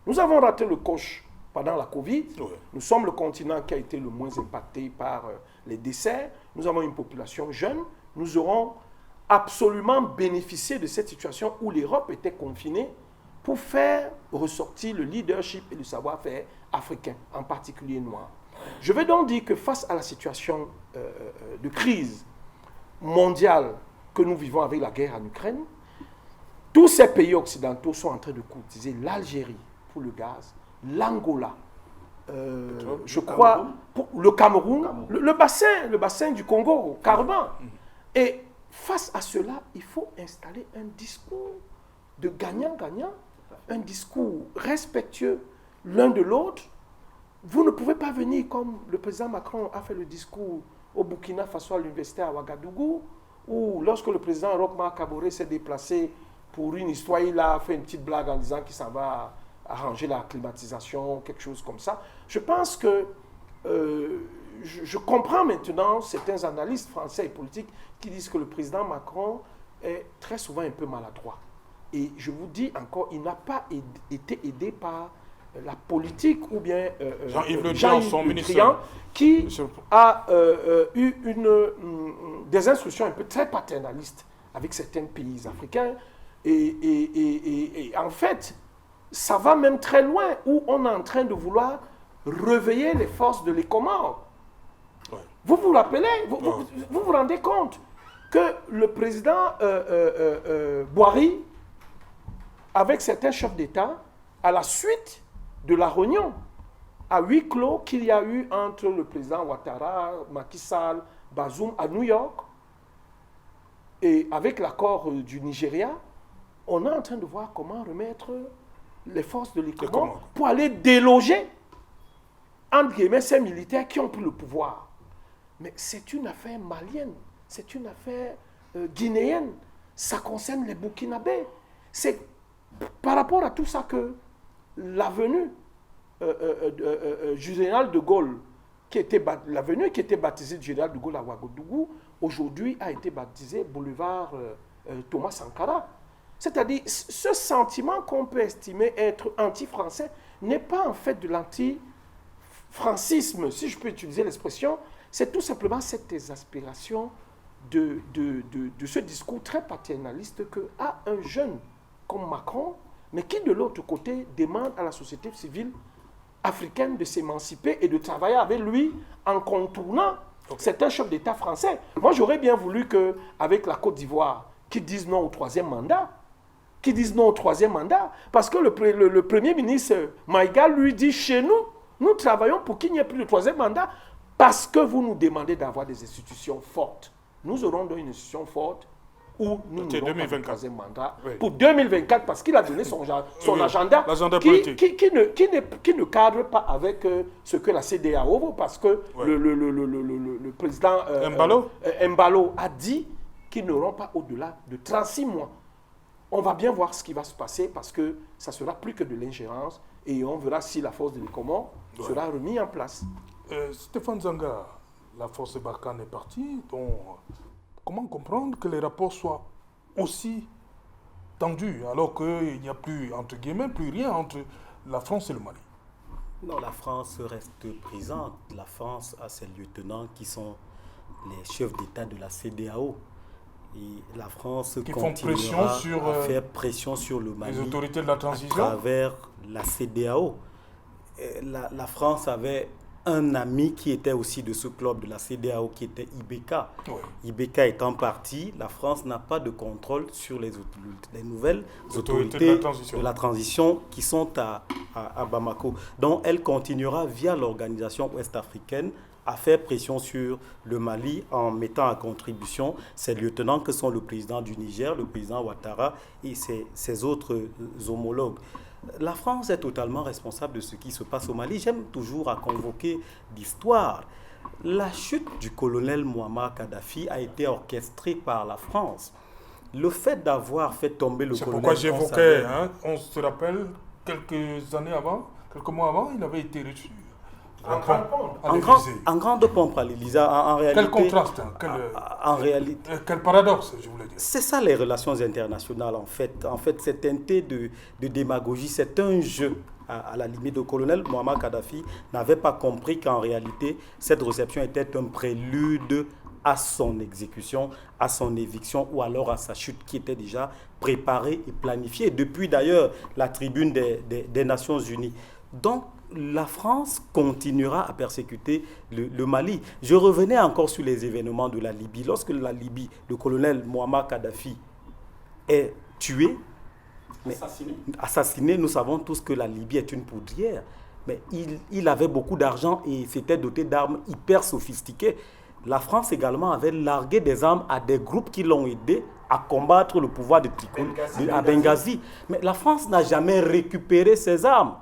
Speaker 2: Nous avons raté le coche pendant la Covid. Nous sommes le continent qui a été le moins impacté par les décès. Nous avons une population jeune. Nous aurons absolument bénéficié de cette situation où l'Europe était confinée pour faire ressortir le leadership et le savoir-faire africain, en particulier noir. Je veux donc dire que face à la situation de crise mondiale que nous vivons avec la guerre en Ukraine, tous ces pays occidentaux sont en train de courtiser l'Algérie pour le gaz, l'Angola, je crois, pour le Cameroun, le bassin du Congo, carrément. Et face à cela, il faut installer un discours de gagnant-gagnant, un discours respectueux l'un de l'autre. Vous ne pouvez pas venir comme le président Macron a fait le discours au Burkina Faso à l'université à Ouagadougou, ou lorsque le président Roch-Marc Kaboré s'est déplacé pour une histoire, il a fait une petite blague en disant qu'il s'en va arranger la climatisation, quelque chose comme ça. Je pense que je comprends maintenant certains analystes français et politiques qui disent que le président Macron est très souvent un peu maladroit. Et je vous dis encore, il n'a pas été aidé par la politique ou bien
Speaker 1: Jean-Yves Le Drian, son ministre,
Speaker 2: qui a eu des instructions un peu très paternalistes avec certains pays africains. Et en fait, ça va même très loin où on est en train de vouloir réveiller les forces de l'ECOMOG. Vous vous rappelez, vous vous rendez compte que le président Boari, avec certains chefs d'État, à la suite de la réunion à huis clos qu'il y a eu entre le président Ouattara, Macky Sall, Bazoum à New York, et avec l'accord du Nigeria, on est en train de voir comment remettre les forces de l'ECOMOG pour aller déloger, entre guillemets, ces militaires qui ont pris le pouvoir. Mais c'est une affaire malienne, c'est une affaire guinéenne, ça concerne les Burkinabés. C'est par rapport à tout ça que la venue du général de Gaulle, qui était baptisée du général de Gaulle à Ouagadougou, aujourd'hui a été baptisée boulevard Thomas Sankara. C'est-à-dire ce sentiment qu'on peut estimer être anti-français, n'est pas en fait de l'anti-francisme, si je peux utiliser l'expression, c'est tout simplement cette exaspération de ce discours très paternaliste qu'a un jeune comme Macron, mais qui de l'autre côté demande à la société civile africaine de s'émanciper et de travailler avec lui en contournant certains chefs d'État français. Moi, j'aurais bien voulu qu'avec la Côte d'Ivoire, qui disent non au troisième mandat, parce que le Premier ministre Maïga lui dit, chez nous, nous travaillons pour qu'il n'y ait plus de troisième mandat, parce que vous nous demandez d'avoir des institutions fortes. Nous aurons donc une institution forte où nous n'aurons pas de troisième mandat pour 2024, parce qu'il a donné son agenda qui ne cadre pas avec ce que la CEDEAO veut, parce que le président Embalo a dit qu'ils n'auront pas au-delà de 36 mois. On va bien voir ce qui va se passer, parce que ça sera plus que de l'ingérence, et on verra si la force de l'Écomore sera remise en place.
Speaker 1: Stéphane Zanga, la force de Barkhane est partie, donc comment comprendre que les rapports soient aussi tendus alors qu'il n'y a plus, entre guillemets, plus rien entre la France et le Mali?
Speaker 3: Non, la France reste présente. La France a ses lieutenants qui sont les chefs d'État de la CEDEAO. Et la France qui continuera à faire pression sur le Mali,
Speaker 1: les autorités de la transition,
Speaker 3: à travers la CEDEAO. La France avait un ami qui était aussi de ce club de la CEDEAO, qui était Ibeka. Ibeka étant parti, la France n'a pas de contrôle sur les nouvelles autorités de la transition qui sont à Bamako. Donc elle continuera via l'organisation ouest-africaine à faire pression sur le Mali en mettant à contribution ses lieutenants que sont le président du Niger, le président Ouattara et ses autres homologues. La France est totalement responsable de ce qui se passe au Mali. J'aime toujours à convoquer l'histoire. La chute du colonel Muammar Kadhafi a été orchestrée par la France. Le fait d'avoir fait tomber le colonel...
Speaker 1: C'est pourquoi j'évoquais, on se rappelle, quelques mois avant, il avait été reçu.
Speaker 3: En grande pompe à l'Élysée, en réalité...
Speaker 1: Quel contraste,
Speaker 3: en réalité,
Speaker 1: quel paradoxe, je voulais dire.
Speaker 3: C'est ça les relations internationales, en fait. En fait, c'est teinté de démagogie, c'est un jeu. À la limite, le colonel Muammar Kadhafi n'avait pas compris qu'en réalité, cette réception était un prélude à son exécution, à son éviction ou alors à sa chute qui était déjà préparée et planifiée depuis d'ailleurs la tribune des Nations Unies. Donc, la France continuera à persécuter le Mali. Je revenais encore sur les événements de la Libye. Lorsque la Libye, le colonel Muammar Kadhafi est tué, assassiné, nous savons tous que la Libye est une poudrière. Mais il avait beaucoup d'argent et s'était doté d'armes hyper sophistiquées. La France également avait largué des armes à des groupes qui l'ont aidé à combattre le pouvoir de Tripoli à Benghazi. Mais la France n'a jamais récupéré ces armes.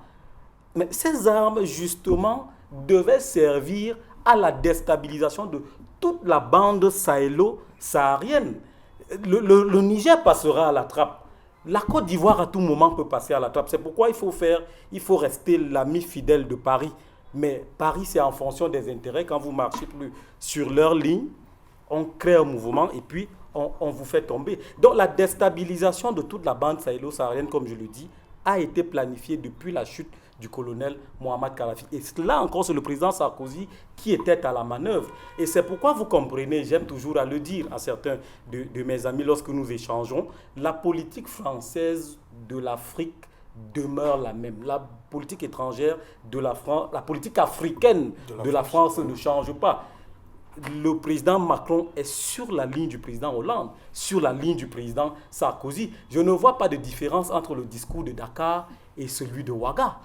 Speaker 3: Mais ces armes, justement, devaient servir à la déstabilisation de toute la bande sahélo-saharienne. Le Niger passera à la trappe. La Côte d'Ivoire, à tout moment, peut passer à la trappe. C'est pourquoi il faut rester l'ami fidèle de Paris. Mais Paris, c'est en fonction des intérêts. Quand vous ne marchez plus sur leur ligne, on crée un mouvement et puis on vous fait tomber. Donc la déstabilisation de toute la bande sahélo-saharienne, comme je le dis, a été planifiée depuis la chute du colonel Muammar Kadhafi. Et là encore, c'est le président Sarkozy qui était à la manœuvre. Et c'est pourquoi vous comprenez, j'aime toujours à le dire à certains de mes amis lorsque nous échangeons, la politique française de l'Afrique demeure la même. La politique étrangère de la France, la politique africaine de la France ne change pas. Le président Macron est sur la ligne du président Hollande, sur la ligne du président Sarkozy. Je ne vois pas de différence entre le discours de Dakar et celui de Ouaga.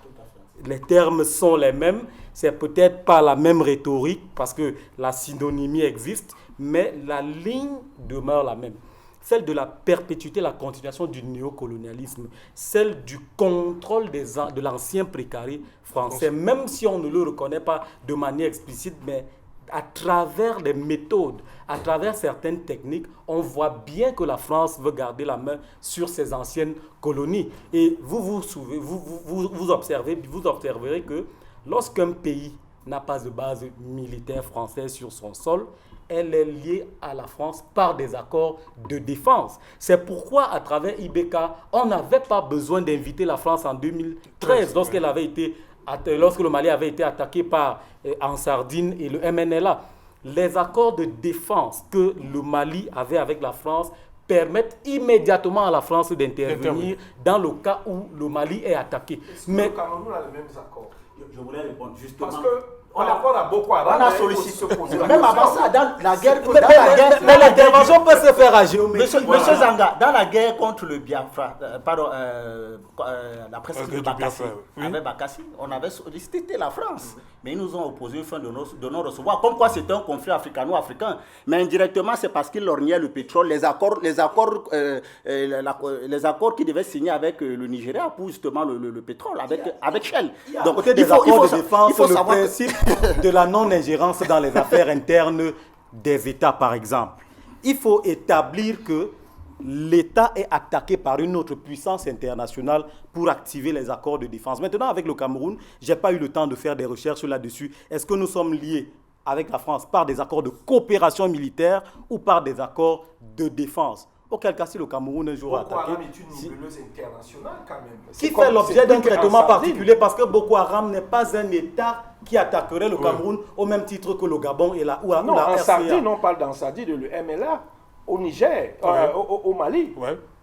Speaker 3: Les termes sont les mêmes, c'est peut-être pas la même rhétorique parce que la synonymie existe, mais la ligne demeure la même. Celle de la perpétuité, la continuation du néocolonialisme, celle du contrôle de l'ancien précaré français, même si on ne le reconnaît pas de manière explicite, mais à travers les méthodes, à travers certaines techniques, on voit bien que la France veut garder la main sur ses anciennes colonies. Et vous observerez que lorsqu'un pays n'a pas de base militaire française sur son sol, elle est liée à la France par des accords de défense. C'est pourquoi, à travers IBK, on n'avait pas besoin d'inviter la France en 2013, lorsque le Mali avait été attaqué par Ansardine et le MNLA. Les accords de défense que le Mali avait avec la France permettent immédiatement à la France d'intervenir dans le cas où le Mali est attaqué.
Speaker 2: Mais le Cameroun a les mêmes accords.
Speaker 3: Je voulais répondre justement.
Speaker 2: Parce que on a Boko Haram,
Speaker 6: on a sollicité. Même avant ça, dans la guerre.
Speaker 3: Mais l'intervention peut se faire à géométrie.
Speaker 6: Monsieur Zanga, dans la guerre contre le Biafra, la presqu'île de Bakassi, avec Bakassi, on avait sollicité la France. Mais ils nous ont opposé une fin de non-recevoir. Comme quoi c'était un conflit africano-africain. Mais indirectement, c'est parce qu'ils lorgnaient le pétrole, les accords qu'ils devaient signer avec le Nigeria pour justement le pétrole, avec Shell.
Speaker 3: Donc, il faut savoir le principe de la non-ingérence dans les affaires internes des États, par exemple. Il faut établir que l'État est attaqué par une autre puissance internationale pour activer les accords de défense. Maintenant, avec le Cameroun, je n'ai pas eu le temps de faire des recherches là-dessus. Est-ce que nous sommes liés avec la France par des accords de coopération militaire ou par des accords de défense? Auquel cas, si le Cameroun un jour attaqué...
Speaker 2: Boko Haram est une nébuleuse internationale quand même.
Speaker 3: Qui fait l'objet d'un traitement particulier parce que Boko Haram n'est pas un État qui attaquerait le Cameroun au même titre que le Gabon et la RCA.
Speaker 2: Non, en Sardine, on parle d'Ansardine, de le MLA, au Niger, au Mali.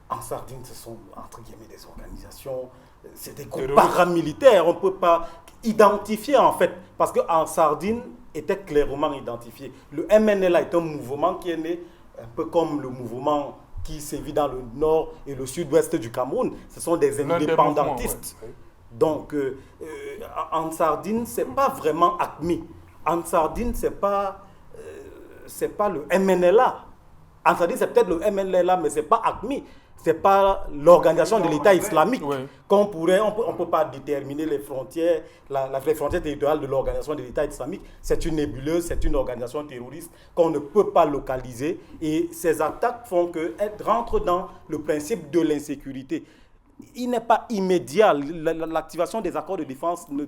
Speaker 3: En Sardine, ce sont entre guillemets des organisations, c'est des groupes paramilitaires. On ne peut pas identifier en fait, parce qu'en Sardine était clairement identifié. Le MNLA est un mouvement qui est né un peu comme le mouvement qui sévit dans le nord et le sud-ouest du Cameroun. Ce sont des indépendantistes. Donc, en Sardine, ce n'est pas vraiment ACMI. En Sardine, ce n'est pas le MNLA. En Sardine, c'est peut-être le MNLA, mais ce n'est pas ACMI. Ce n'est pas l'organisation de l'État islamique. On ne peut pas déterminer les frontières, les frontières territoriales de l'organisation de l'État islamique. C'est une nébuleuse, c'est une organisation terroriste qu'on ne peut pas localiser. Et ces attaques font qu'elles rentrent dans le principe de l'insécurité. Il n'est pas immédiat. L'activation des accords de défense ne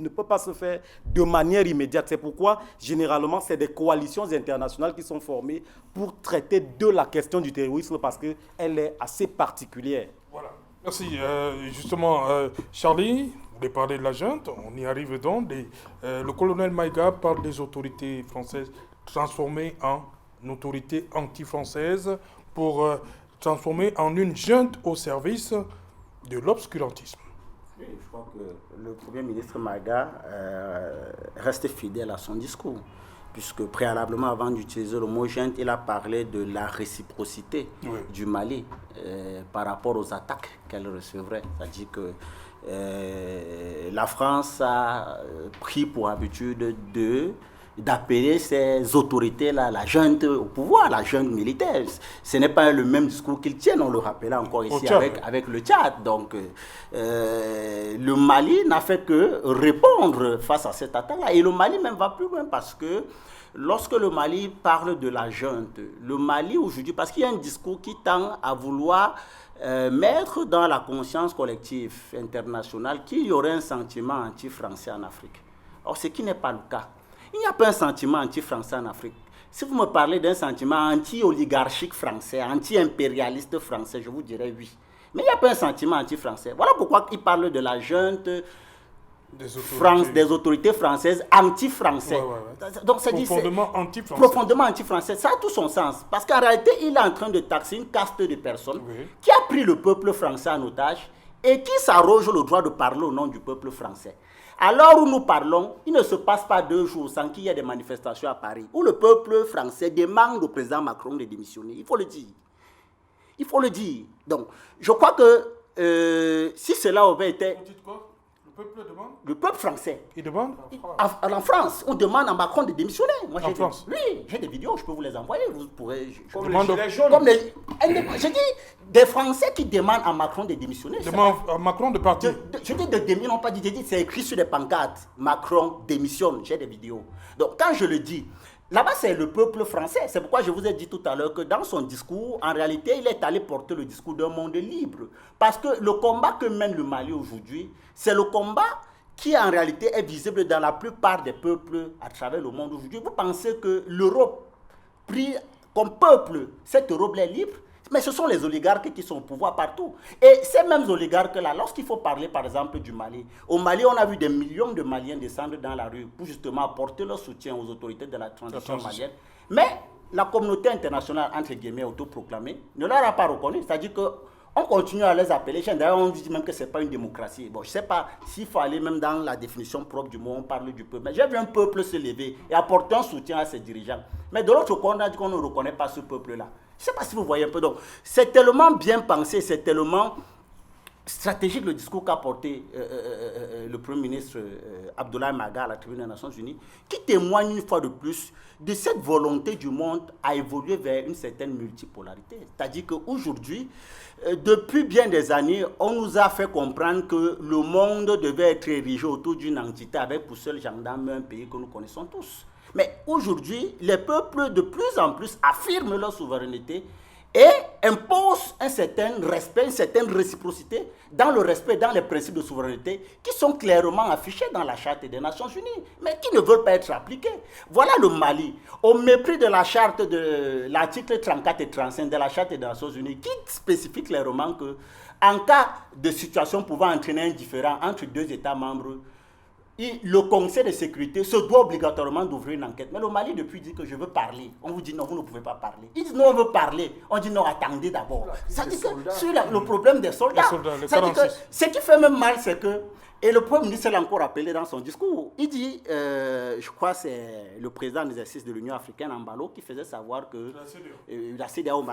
Speaker 3: peut pas se faire de manière immédiate. C'est pourquoi, généralement, c'est des coalitions internationales qui sont formées pour traiter de la question du terrorisme parce qu'elle est assez particulière.
Speaker 1: Voilà. Merci. Justement, Charlie, vous voulez parler de la junte. On y arrive donc. Le colonel Maïga parle des autorités françaises transformées en autorités anti-françaises pour transformer en une junte au service de l'obscurantisme.
Speaker 4: Oui, je crois que le Premier ministre Maïga reste fidèle à son discours, puisque préalablement, avant d'utiliser le mot junte, il a parlé de la réciprocité du Mali par rapport aux attaques qu'elle recevrait. C'est-à-dire que la France a pris pour habitude d'appeler ces autorités-là, la junte au pouvoir, la junte militaire. Ce n'est pas le même discours qu'ils tiennent, on le rappelait encore ici avec le Tchad. Donc, le Mali n'a fait que répondre face à cette attaque-là. Et le Mali même va plus loin parce que lorsque le Mali parle de la junte, le Mali aujourd'hui, parce qu'il y a un discours qui tend à vouloir mettre dans la conscience collective internationale qu'il y aurait un sentiment anti-français en Afrique. Or, ce qui n'est pas le cas. Il n'y a pas un sentiment anti-français en Afrique. Si vous me parlez d'un sentiment anti-oligarchique français, anti-impérialiste français, je vous dirais oui. Mais il n'y a pas un sentiment anti-français. Voilà pourquoi il parle de la junte des autorités françaises anti-français. Donc c'est
Speaker 1: profondément anti-français.
Speaker 4: Profondément anti-français. Ça a tout son sens. Parce qu'en réalité, il est en train de taxer une caste de personnes qui a pris le peuple français en otage et qui s'arroge le droit de parler au nom du peuple français. Alors où nous parlons, il ne se passe pas 2 jours sans qu'il y ait des manifestations à Paris, où le peuple français demande au président Macron de démissionner. Il faut le dire. Il faut le dire. Donc, je crois que si cela avait été...
Speaker 1: Vous dites quoi ? Le peuple demande ?
Speaker 4: Le peuple français.
Speaker 1: Il demande ?
Speaker 4: En France, on demande à Macron de démissionner. Moi,
Speaker 1: en France ?
Speaker 4: Oui, j'ai des vidéos, je peux vous les envoyer. Vous pourrez...
Speaker 2: Je
Speaker 4: dis des Français qui demandent à Macron de démissionner.
Speaker 1: Demande à Macron de partir.
Speaker 4: Je dis de démissionner, non pas dit, c'est écrit sur des pancartes. Macron démissionne, j'ai des vidéos. Donc quand je le dis, là-bas c'est le peuple français. C'est pourquoi je vous ai dit tout à l'heure que dans son discours, en réalité, il est allé porter le discours d'un monde libre. Parce que le combat que mène le Mali aujourd'hui, c'est le combat qui en réalité est visible dans la plupart des peuples à travers le monde aujourd'hui. Vous pensez que l'Europe
Speaker 6: pris comme peuple cette robe libre, mais ce sont les oligarques qui sont au pouvoir partout. Et ces mêmes oligarques-là, lorsqu'il faut parler par exemple du Mali, au Mali, on a vu des millions de Maliens descendre dans la rue pour justement apporter leur soutien aux autorités de la transition malienne. Mais la communauté internationale, entre guillemets, autoproclamée, ne leur a pas reconnu. C'est-à-dire qu'on continue à les appeler. D'ailleurs, on dit même que ce n'est pas une démocratie. Bon, je ne sais pas s'il faut aller même dans la définition propre du mot, on parle du peuple. Mais j'ai vu un peuple se lever et apporter un soutien à ses dirigeants. Mais de l'autre côté, on a dit qu'on ne reconnaît pas ce peuple-là. Je ne sais pas si vous voyez un peu. Donc, c'est tellement bien pensé, c'est tellement stratégique le discours qu'a porté le Premier ministre Abdoulaye Maga à la tribune des Nations Unies, qui témoigne une fois de plus de cette volonté du monde à évoluer vers une certaine multipolarité. C'est-à-dire qu'aujourd'hui, depuis bien des années, on nous a fait comprendre que le monde devait être érigé autour d'une entité avec pour seul gendarme un pays que nous connaissons tous. Mais aujourd'hui, les peuples de plus en plus affirment leur souveraineté et impose un certain respect, une certaine réciprocité dans le respect, dans les principes de souveraineté qui sont clairement affichés dans la Charte des Nations Unies, mais qui ne veulent pas être appliqués. Voilà le Mali, au mépris de la Charte de l'article 34 et 35 de la Charte des Nations Unies, qui spécifie clairement que, en cas de situation pouvant entraîner un différend entre deux États membres, le Conseil de sécurité se doit obligatoirement d'ouvrir une enquête. Mais le Mali, depuis, dit que je veux parler. On vous dit non, vous ne pouvez pas parler. Ils disent non, on veut parler. On dit non, attendez d'abord. Ça dit que sur le problème des soldats, ça dit que ce qui fait même mal, c'est que, et le Premier ministre l'a encore rappelé dans son discours, il dit, je crois que c'est le président en exercice de l'Union africaine, Ambalo, qui faisait savoir que la CEDEAO,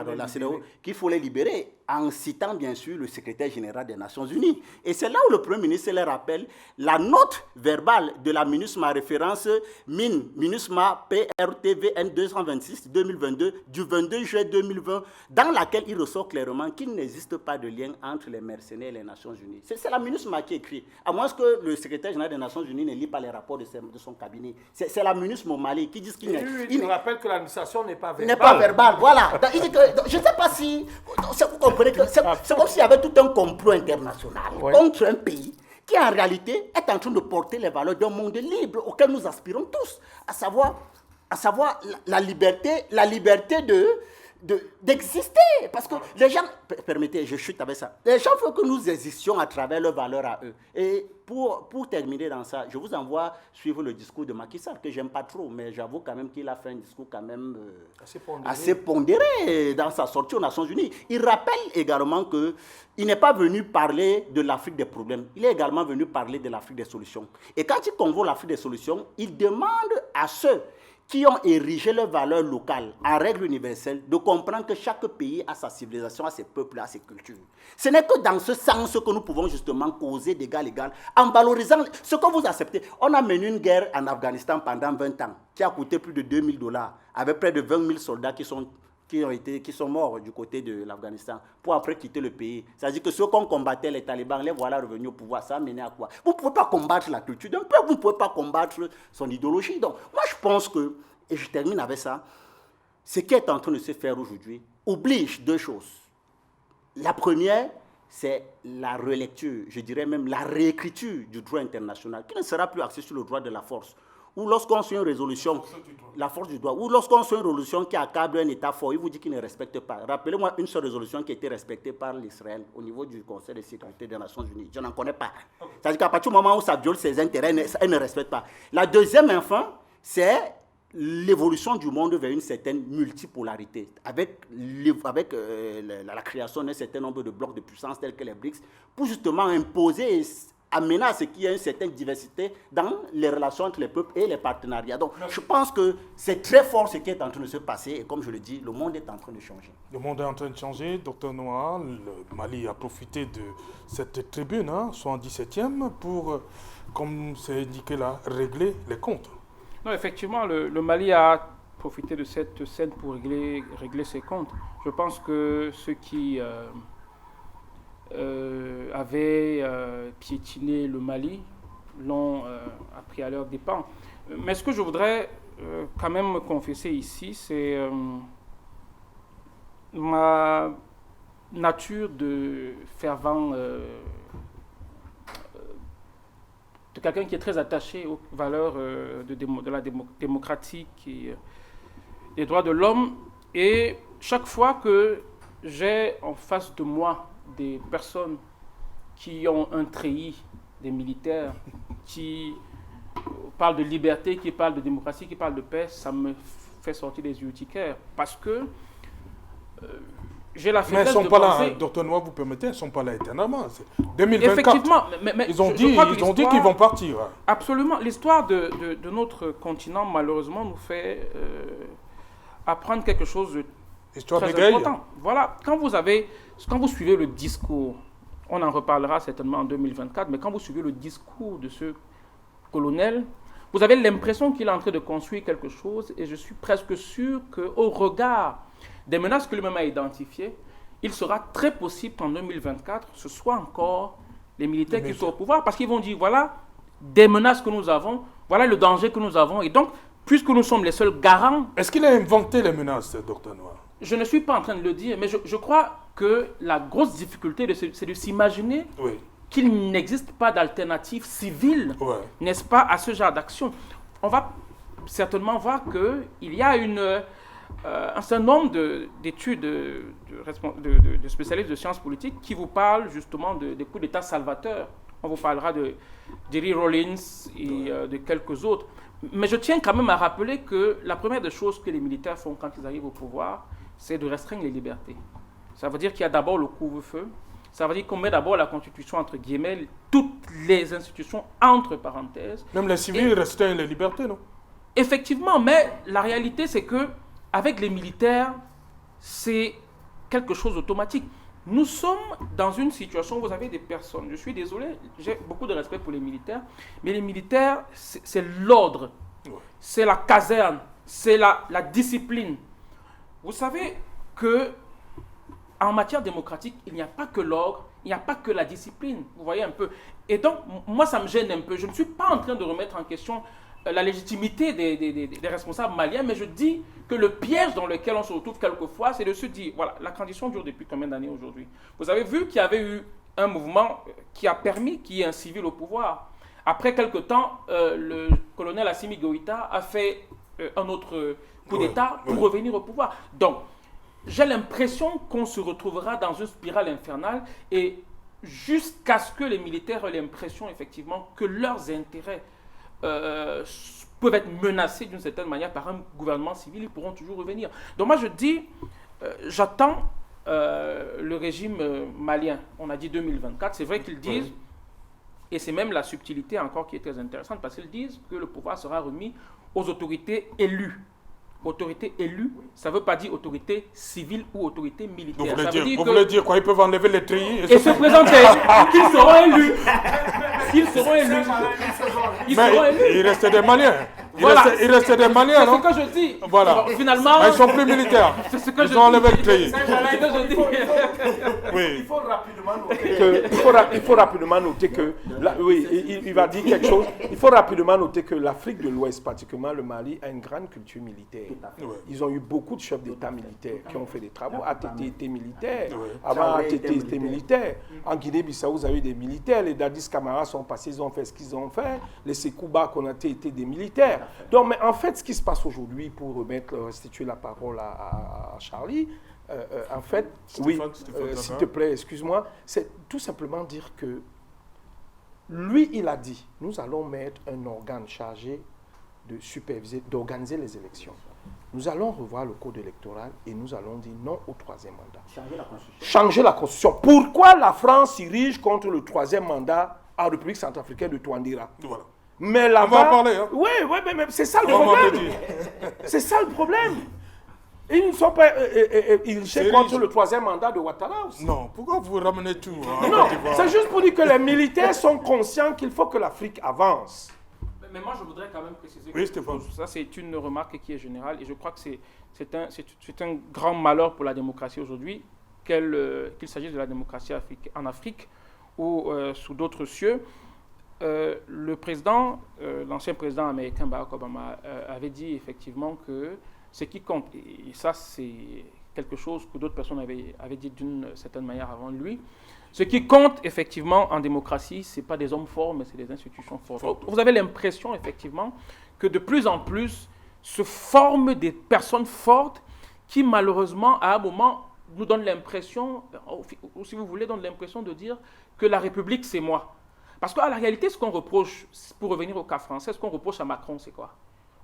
Speaker 6: qu'il faut les libérer, en citant bien sûr le secrétaire général des Nations Unies. Et c'est là où le Premier ministre leur rappelle la note verbale de la MINUSMA, référence MINUSMA PRTVN 226-2022 du 22 juillet 2020, dans laquelle il ressort clairement qu'il n'existe pas de lien entre les mercenaires et les Nations Unies. C'est la MINUSMA qui écrit, à moins que le secrétaire général des Nations Unies ne lit pas les rapports de son cabinet. C'est la MINUSMA au Mali qui dit qu'il n'est...
Speaker 2: Il rappelle que l'administration n'est pas verbale.
Speaker 6: N'est pas verbale, voilà. Donc, il dit que, je ne sais pas si... Vous comprenez que c'est comme s'il y avait tout un complot international contre un pays qui en réalité est en train de porter les valeurs d'un monde libre auquel nous aspirons tous, à savoir la liberté d'exister. Parce que les gens, permettez, je chute avec ça, les gens veulent que nous existions à travers leurs valeurs à eux. Et pour terminer dans ça, je vous envoie suivre le discours de Macky Sall, que j'aime pas trop, mais j'avoue quand même qu'il a fait un discours quand même assez pondéré dans sa sortie aux Nations Unies. Il rappelle également qu'il n'est pas venu parler de l'Afrique des problèmes, il est également venu parler de l'Afrique des solutions. Et quand il convoque l'Afrique des solutions, il demande à ceux qui ont érigé leurs valeurs locales en règle universelle, de comprendre que chaque pays a sa civilisation, a ses peuples, a ses cultures. Ce n'est que dans ce sens que nous pouvons justement causer d'égal à égal, en valorisant ce que vous acceptez. On a mené une guerre en Afghanistan pendant 20 ans, qui a coûté plus de $2000, avec près de 20 000 soldats qui sont morts du côté de l'Afghanistan, pour après quitter le pays. C'est-à-dire que ceux qu'on combattait, les talibans, les voilà revenus au pouvoir. Ça a mené à quoi? Vous ne pouvez pas combattre la culture d'un peuple, vous ne pouvez pas combattre son idéologie. Donc, moi, je pense que, et je termine avec ça, ce qui est en train de se faire aujourd'hui oblige deux choses. La première, c'est la relecture, je dirais même la réécriture du droit international, qui ne sera plus axé sur le droit de la force. Ou lorsqu'on fait une résolution, la force du droit, ou lorsqu'on fait une résolution qui accable un État fort, il vous dit qu'il ne respecte pas. Rappelez-moi une seule résolution qui a été respectée par l'Israël au niveau du Conseil de sécurité des Nations Unies. Je n'en connais pas. C'est-à-dire qu'à partir du moment où ça viole ses intérêts, elle ne respecte pas. La deuxième, enfin, c'est l'évolution du monde vers une certaine multipolarité, avec la création d'un certain nombre de blocs de puissance tels que les BRICS, pour justement imposer et amener à ce qu'il y ait une certaine diversité dans les relations entre les peuples et les partenariats. Donc, je pense que c'est très fort ce qui est en train de se passer. Et comme je le dis, le monde est en train de changer.
Speaker 1: Le monde est en train de changer. Docteur Noah, le Mali a profité de cette tribune, 77e, pour, comme c'est indiqué là, régler les comptes.
Speaker 5: Non, effectivement, le Mali a profité de cette scène pour régler ses comptes. Je pense que ceux qui avaient piétiné le Mali l'ont appris à leur dépens. Mais ce que je voudrais quand même me confesser ici, c'est ma nature de fervent, de quelqu'un qui est très attaché aux valeurs de la démocratique et des droits de l'homme. Et chaque fois que j'ai en face de moi des personnes qui ont un treillis, des militaires, qui parlent de liberté, qui parlent de démocratie, qui parlent de paix, ça me fait sortir des urticaires. Parce que j'ai la faiblesse de penser...
Speaker 1: Mais ils ne sont pas là, Dr Noir, vous permettez, ils ne sont pas là éternellement. 2024,
Speaker 5: effectivement, mais
Speaker 1: ils ont dit qu'ils vont partir.
Speaker 5: Absolument. L'histoire de notre continent, malheureusement, nous fait apprendre quelque chose de très important. Voilà, quand vous suivez le discours, on en reparlera certainement en 2024, mais quand vous suivez le discours de ce colonel, vous avez l'impression qu'il est en train de construire quelque chose, et je suis presque sûr qu'au regard des menaces que lui-même a identifiées, il sera très possible qu'en 2024, ce soit encore les militaires qui sont au pouvoir, parce qu'ils vont dire, voilà des menaces que nous avons, voilà le danger que nous avons, et donc, puisque nous sommes les seuls garants...
Speaker 1: Est-ce qu'il a inventé les menaces, Dr Noir?
Speaker 5: Je ne suis pas en train de le dire, mais je crois que la grosse difficulté, c'est de s'imaginer qu'il n'existe pas d'alternative civile, n'est-ce pas, à ce genre d'action. On va certainement voir qu'il y a un certain nombre d'études de spécialistes de sciences politiques qui vous parlent justement des coups d'État salvateurs. On vous parlera de Jerry Rawlins et de quelques autres. Mais je tiens quand même à rappeler que la première des choses que les militaires font quand ils arrivent au pouvoir, c'est de restreindre les libertés. Ça veut dire qu'il y a d'abord le couvre-feu. Ça veut dire qu'on met d'abord la Constitution entre guillemets, toutes les institutions entre parenthèses.
Speaker 1: Même les civils restreignent les libertés, non?
Speaker 5: Effectivement, mais la réalité, c'est que avec les militaires, c'est quelque chose d'automatique. Nous sommes dans une situation où vous avez des personnes, je suis désolé, j'ai beaucoup de respect pour les militaires, mais les militaires, c'est l'ordre, c'est la caserne, c'est la discipline. Vous savez que en matière démocratique, il n'y a pas que l'ordre, il n'y a pas que la discipline, vous voyez un peu. Et donc, moi, ça me gêne un peu. Je ne suis pas en train de remettre en question la légitimité des responsables maliens, mais je dis que le piège dans lequel on se retrouve quelquefois, c'est de se dire, voilà, la transition dure depuis combien d'années aujourd'hui? Vous avez vu qu'il y avait eu un mouvement qui a permis qu'il y ait un civil au pouvoir. Après quelque temps, le colonel Assimi Goïta a fait un autre coup d'État pour revenir au pouvoir. Donc, j'ai l'impression qu'on se retrouvera dans une spirale infernale et jusqu'à ce que les militaires aient l'impression effectivement que leurs intérêts peuvent être menacés d'une certaine manière par un gouvernement civil, ils pourront toujours revenir. Donc moi je dis, j'attends le régime malien, on a dit 2024, c'est vrai qu'ils disent, et c'est même la subtilité encore qui est très intéressante, parce qu'ils disent que le pouvoir sera remis aux autorités élues. Autorité élue, ça ne veut pas dire autorité civile ou autorité militaire.
Speaker 1: Vous voulez dire quoi? Ils peuvent enlever les treillis
Speaker 5: et se présenter. Qu'ils seront élus. Qu'ils seront élus.
Speaker 1: Il restait des Maliens.
Speaker 5: Voilà.
Speaker 1: Il restait des Maliens, non?
Speaker 5: C'est ce que je dis.
Speaker 1: Voilà.
Speaker 5: Alors, finalement,
Speaker 1: ils ne sont plus militaires.
Speaker 5: C'est ce que
Speaker 1: ils ont enlevé le treillis.
Speaker 5: C'est ce que je dis.
Speaker 2: Oui. Il faut rapidement noter que il va dire quelque chose. Il faut rapidement noter que l'Afrique de l'Ouest, particulièrement le Mali, a une grande culture militaire. Ils ont eu beaucoup de chefs d'État militaires qui ont fait des travaux. ATT était militaire. Avant, ATT était militaire. En Guinée-Bissau, vous avez des militaires. Les Dadis Camara sont passés, ils ont fait ce qu'ils ont fait. Les Sekouba Konaté étaient des militaires. Donc, mais en fait, ce qui se passe aujourd'hui, pour restituer la parole à Charlie, en fait, s'il te plaît, excuse-moi, c'est tout simplement dire que lui, il a dit, nous allons mettre un organe chargé de superviser, d'organiser les élections. Nous allons revoir le code électoral et nous allons dire non au troisième mandat. Changer la Constitution. Pourquoi la France s'irige contre le troisième mandat en République centrafricaine de Touandira?
Speaker 1: Voilà.
Speaker 2: Mais là-bas,
Speaker 1: on va en parler. Hein?
Speaker 2: Oui, mais c'est ça le problème. C'est ça le problème. Ils ne sont pas irrigés contre le troisième mandat de Ouattara aussi.
Speaker 1: Non, pourquoi vous ramenez tout?
Speaker 2: Non, c'est juste pour dire que les militaires sont conscients qu'il faut que l'Afrique avance.
Speaker 5: Mais moi, je voudrais quand même préciser
Speaker 1: que
Speaker 5: ça, c'est une remarque qui est générale et je crois que c'est un grand malheur pour la démocratie aujourd'hui, qu'il s'agisse de la démocratie en Afrique ou sous d'autres cieux. Le président, l'ancien président américain Barack Obama avait dit effectivement que ce qui compte, et ça c'est quelque chose que d'autres personnes avaient dit d'une certaine manière avant lui, ce qui compte effectivement en démocratie, ce n'est pas des hommes forts, mais c'est des institutions fortes. Vous avez l'impression effectivement que de plus en plus, se forment des personnes fortes qui, malheureusement, à un moment, nous donnent l'impression, ou si vous voulez, donnent l'impression de dire que la République, c'est moi. Parce qu'à la réalité, ce qu'on reproche, pour revenir au cas français, ce qu'on reproche à Macron, c'est quoi?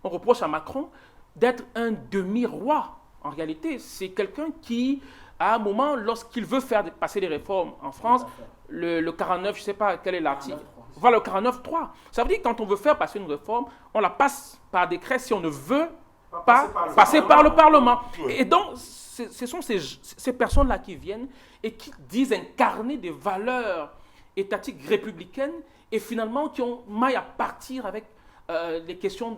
Speaker 5: On reproche à Macron d'être un demi-roi. En réalité, c'est quelqu'un qui, à un moment, lorsqu'il veut faire passer des réformes en France, le 49, je ne sais pas quel est l'article. Voilà, le 49.3. Ça veut dire que quand on veut faire passer une réforme, on la passe par décret si on ne veut pas passer par le Parlement. Et donc, ce sont ces personnes-là qui viennent et qui disent incarner des valeurs étatiques républicaines et finalement qui ont maille à partir avec les questions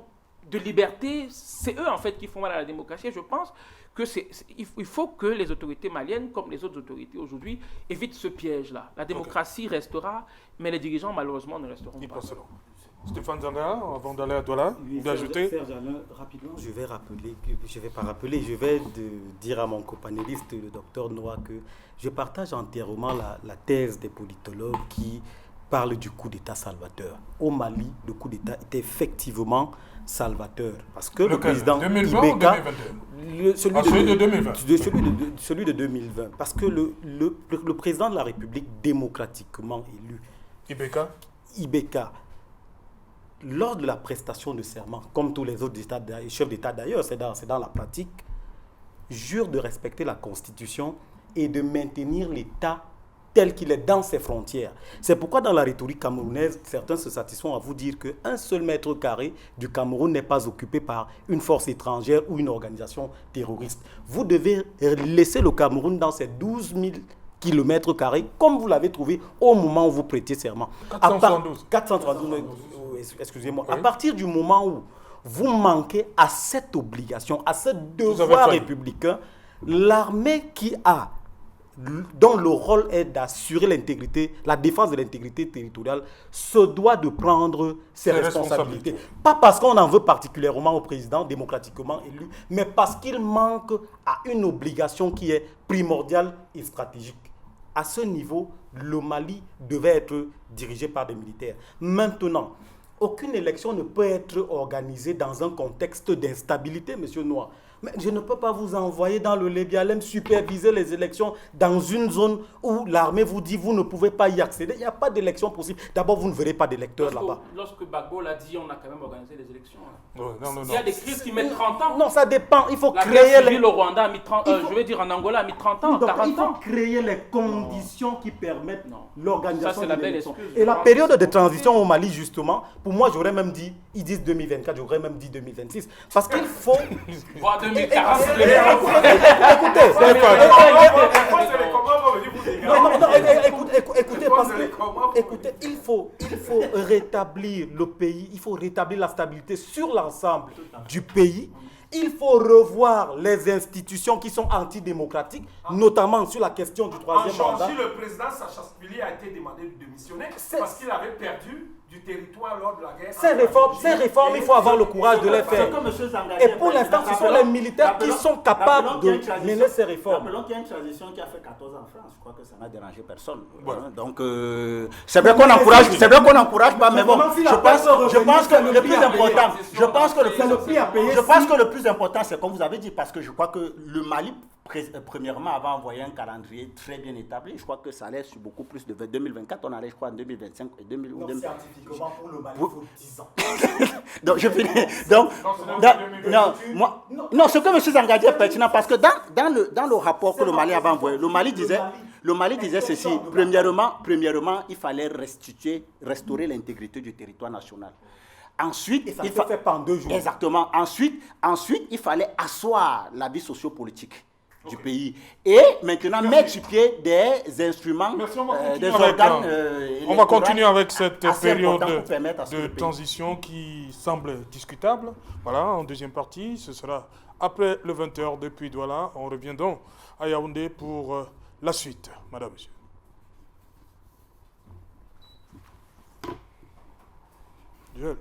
Speaker 5: de liberté. C'est eux, en fait, qui font mal à la démocratie. Et je pense qu'il faut que les autorités maliennes, comme les autres autorités aujourd'hui, évitent ce piège-là. La démocratie restera, mais les dirigeants, malheureusement, ne resteront pas.
Speaker 1: Stéphane Zanga, avant d'aller à Douala, d'ajouter.
Speaker 3: Rapidement, je vais dire à mon copanéliste, le docteur Noah, que je partage entièrement la thèse des politologues qui parlent du coup d'État salvateur. Au Mali, le coup d'État était effectivement salvateur. Parce que le président
Speaker 1: 2020
Speaker 3: Ibeka,
Speaker 1: ou 2022 celui de 2020.
Speaker 3: Celui de 2020. Parce que le président de la République démocratiquement élu, Ibeka, lors de la prestation de serment, comme tous les autres chefs d'État d'ailleurs, c'est dans la pratique, jure de respecter la Constitution et de maintenir l'État tel qu'il est dans ses frontières. C'est pourquoi dans la rhétorique camerounaise, certains se satisfont à vous dire qu'un seul mètre carré du Cameroun n'est pas occupé par une force étrangère ou une organisation terroriste. Vous devez laisser le Cameroun dans ses 12 000 kilomètres carrés, comme vous l'avez trouvé au moment où vous prêtiez serment. 472, excusez-moi. Oui. À partir du moment où vous manquez à cette obligation, à ce devoir républicain, l'armée dont le rôle est d'assurer l'intégrité, la défense de l'intégrité territoriale, se doit de prendre ses responsabilités. Pas parce qu'on en veut particulièrement au président démocratiquement élu, mais parce qu'il manque à une obligation qui est primordiale et stratégique. À ce niveau, le Mali devait être dirigé par des militaires. Maintenant, aucune élection ne peut être organisée dans un contexte d'instabilité, M. Noir. Mais je ne peux pas vous envoyer dans le Lébialem superviser les élections dans une zone où l'armée vous dit vous ne pouvez pas y accéder. Il n'y a pas d'élection possible. D'abord, vous ne verrez pas d'électeurs là-bas.
Speaker 5: Lorsque Gbagbo l'a dit, on a quand même organisé les élections.
Speaker 1: Non.
Speaker 5: Il y a des crises qui mettent 30 ans.
Speaker 3: Non, ça dépend. Il faut
Speaker 5: créer les... Le Rwanda a mis 30 ans. Je veux dire, en Angola a mis 30 ans, 40 ans.
Speaker 3: Il faut créer les conditions qui permettent l'organisation
Speaker 5: de l'élection.
Speaker 3: Et la période de transition au Mali, justement, pour moi, j'aurais même dit, ils disent 2024, j'aurais même dit 2026. Parce qu'il faut...
Speaker 5: Écoutez,
Speaker 3: il faut rétablir le pays, il faut rétablir la stabilité sur l'ensemble du pays. Il faut revoir les institutions qui sont antidémocratiques, notamment sur la question du troisième mandat.
Speaker 2: En Géorgie, le président Saakashvili a été demandé de démissionner parce qu'il avait perdu du territoire lors de la guerre.
Speaker 3: Ces réformes, il faut avoir le courage de les faire. Et pour l'instant, ce sont les militaires qui sont capables de mener ces réformes.
Speaker 6: Rappelons qu'il y a une transition qui a fait 14 ans en France. Je crois que ça n'a dérangé personne. Voilà. Donc, c'est vrai qu'on n'encourage pas, mais bon, je pense que le plus important, le plus important, c'est comme vous avez dit, parce que je crois que le Mali, premièrement, avait envoyé un calendrier très bien établi. Je crois que ça allait sur beaucoup plus de 2024. On allait, je crois, en 2025 et 2020.
Speaker 3: Scientifiquement, pour le Mali, il faut 10 ans.
Speaker 6: Donc, je finis. Non, ce que M. Zanga dit est pertinent parce que dans le rapport que le Mali avait envoyé, le Mali disait ceci. Premièrement, il fallait restaurer l'intégrité du territoire national. Ensuite,
Speaker 3: il faut faire en 2 jours.
Speaker 6: Exactement. Ensuite, il fallait asseoir la vie sociopolitique du pays et maintenant mettre sur pied des instruments, des organes.
Speaker 1: On va continuer avec cette période de transition qui semble discutable. Voilà, en deuxième partie, ce sera après le 20h depuis Douala. On revient donc à Yaoundé pour la suite. Madame, monsieur. Joël.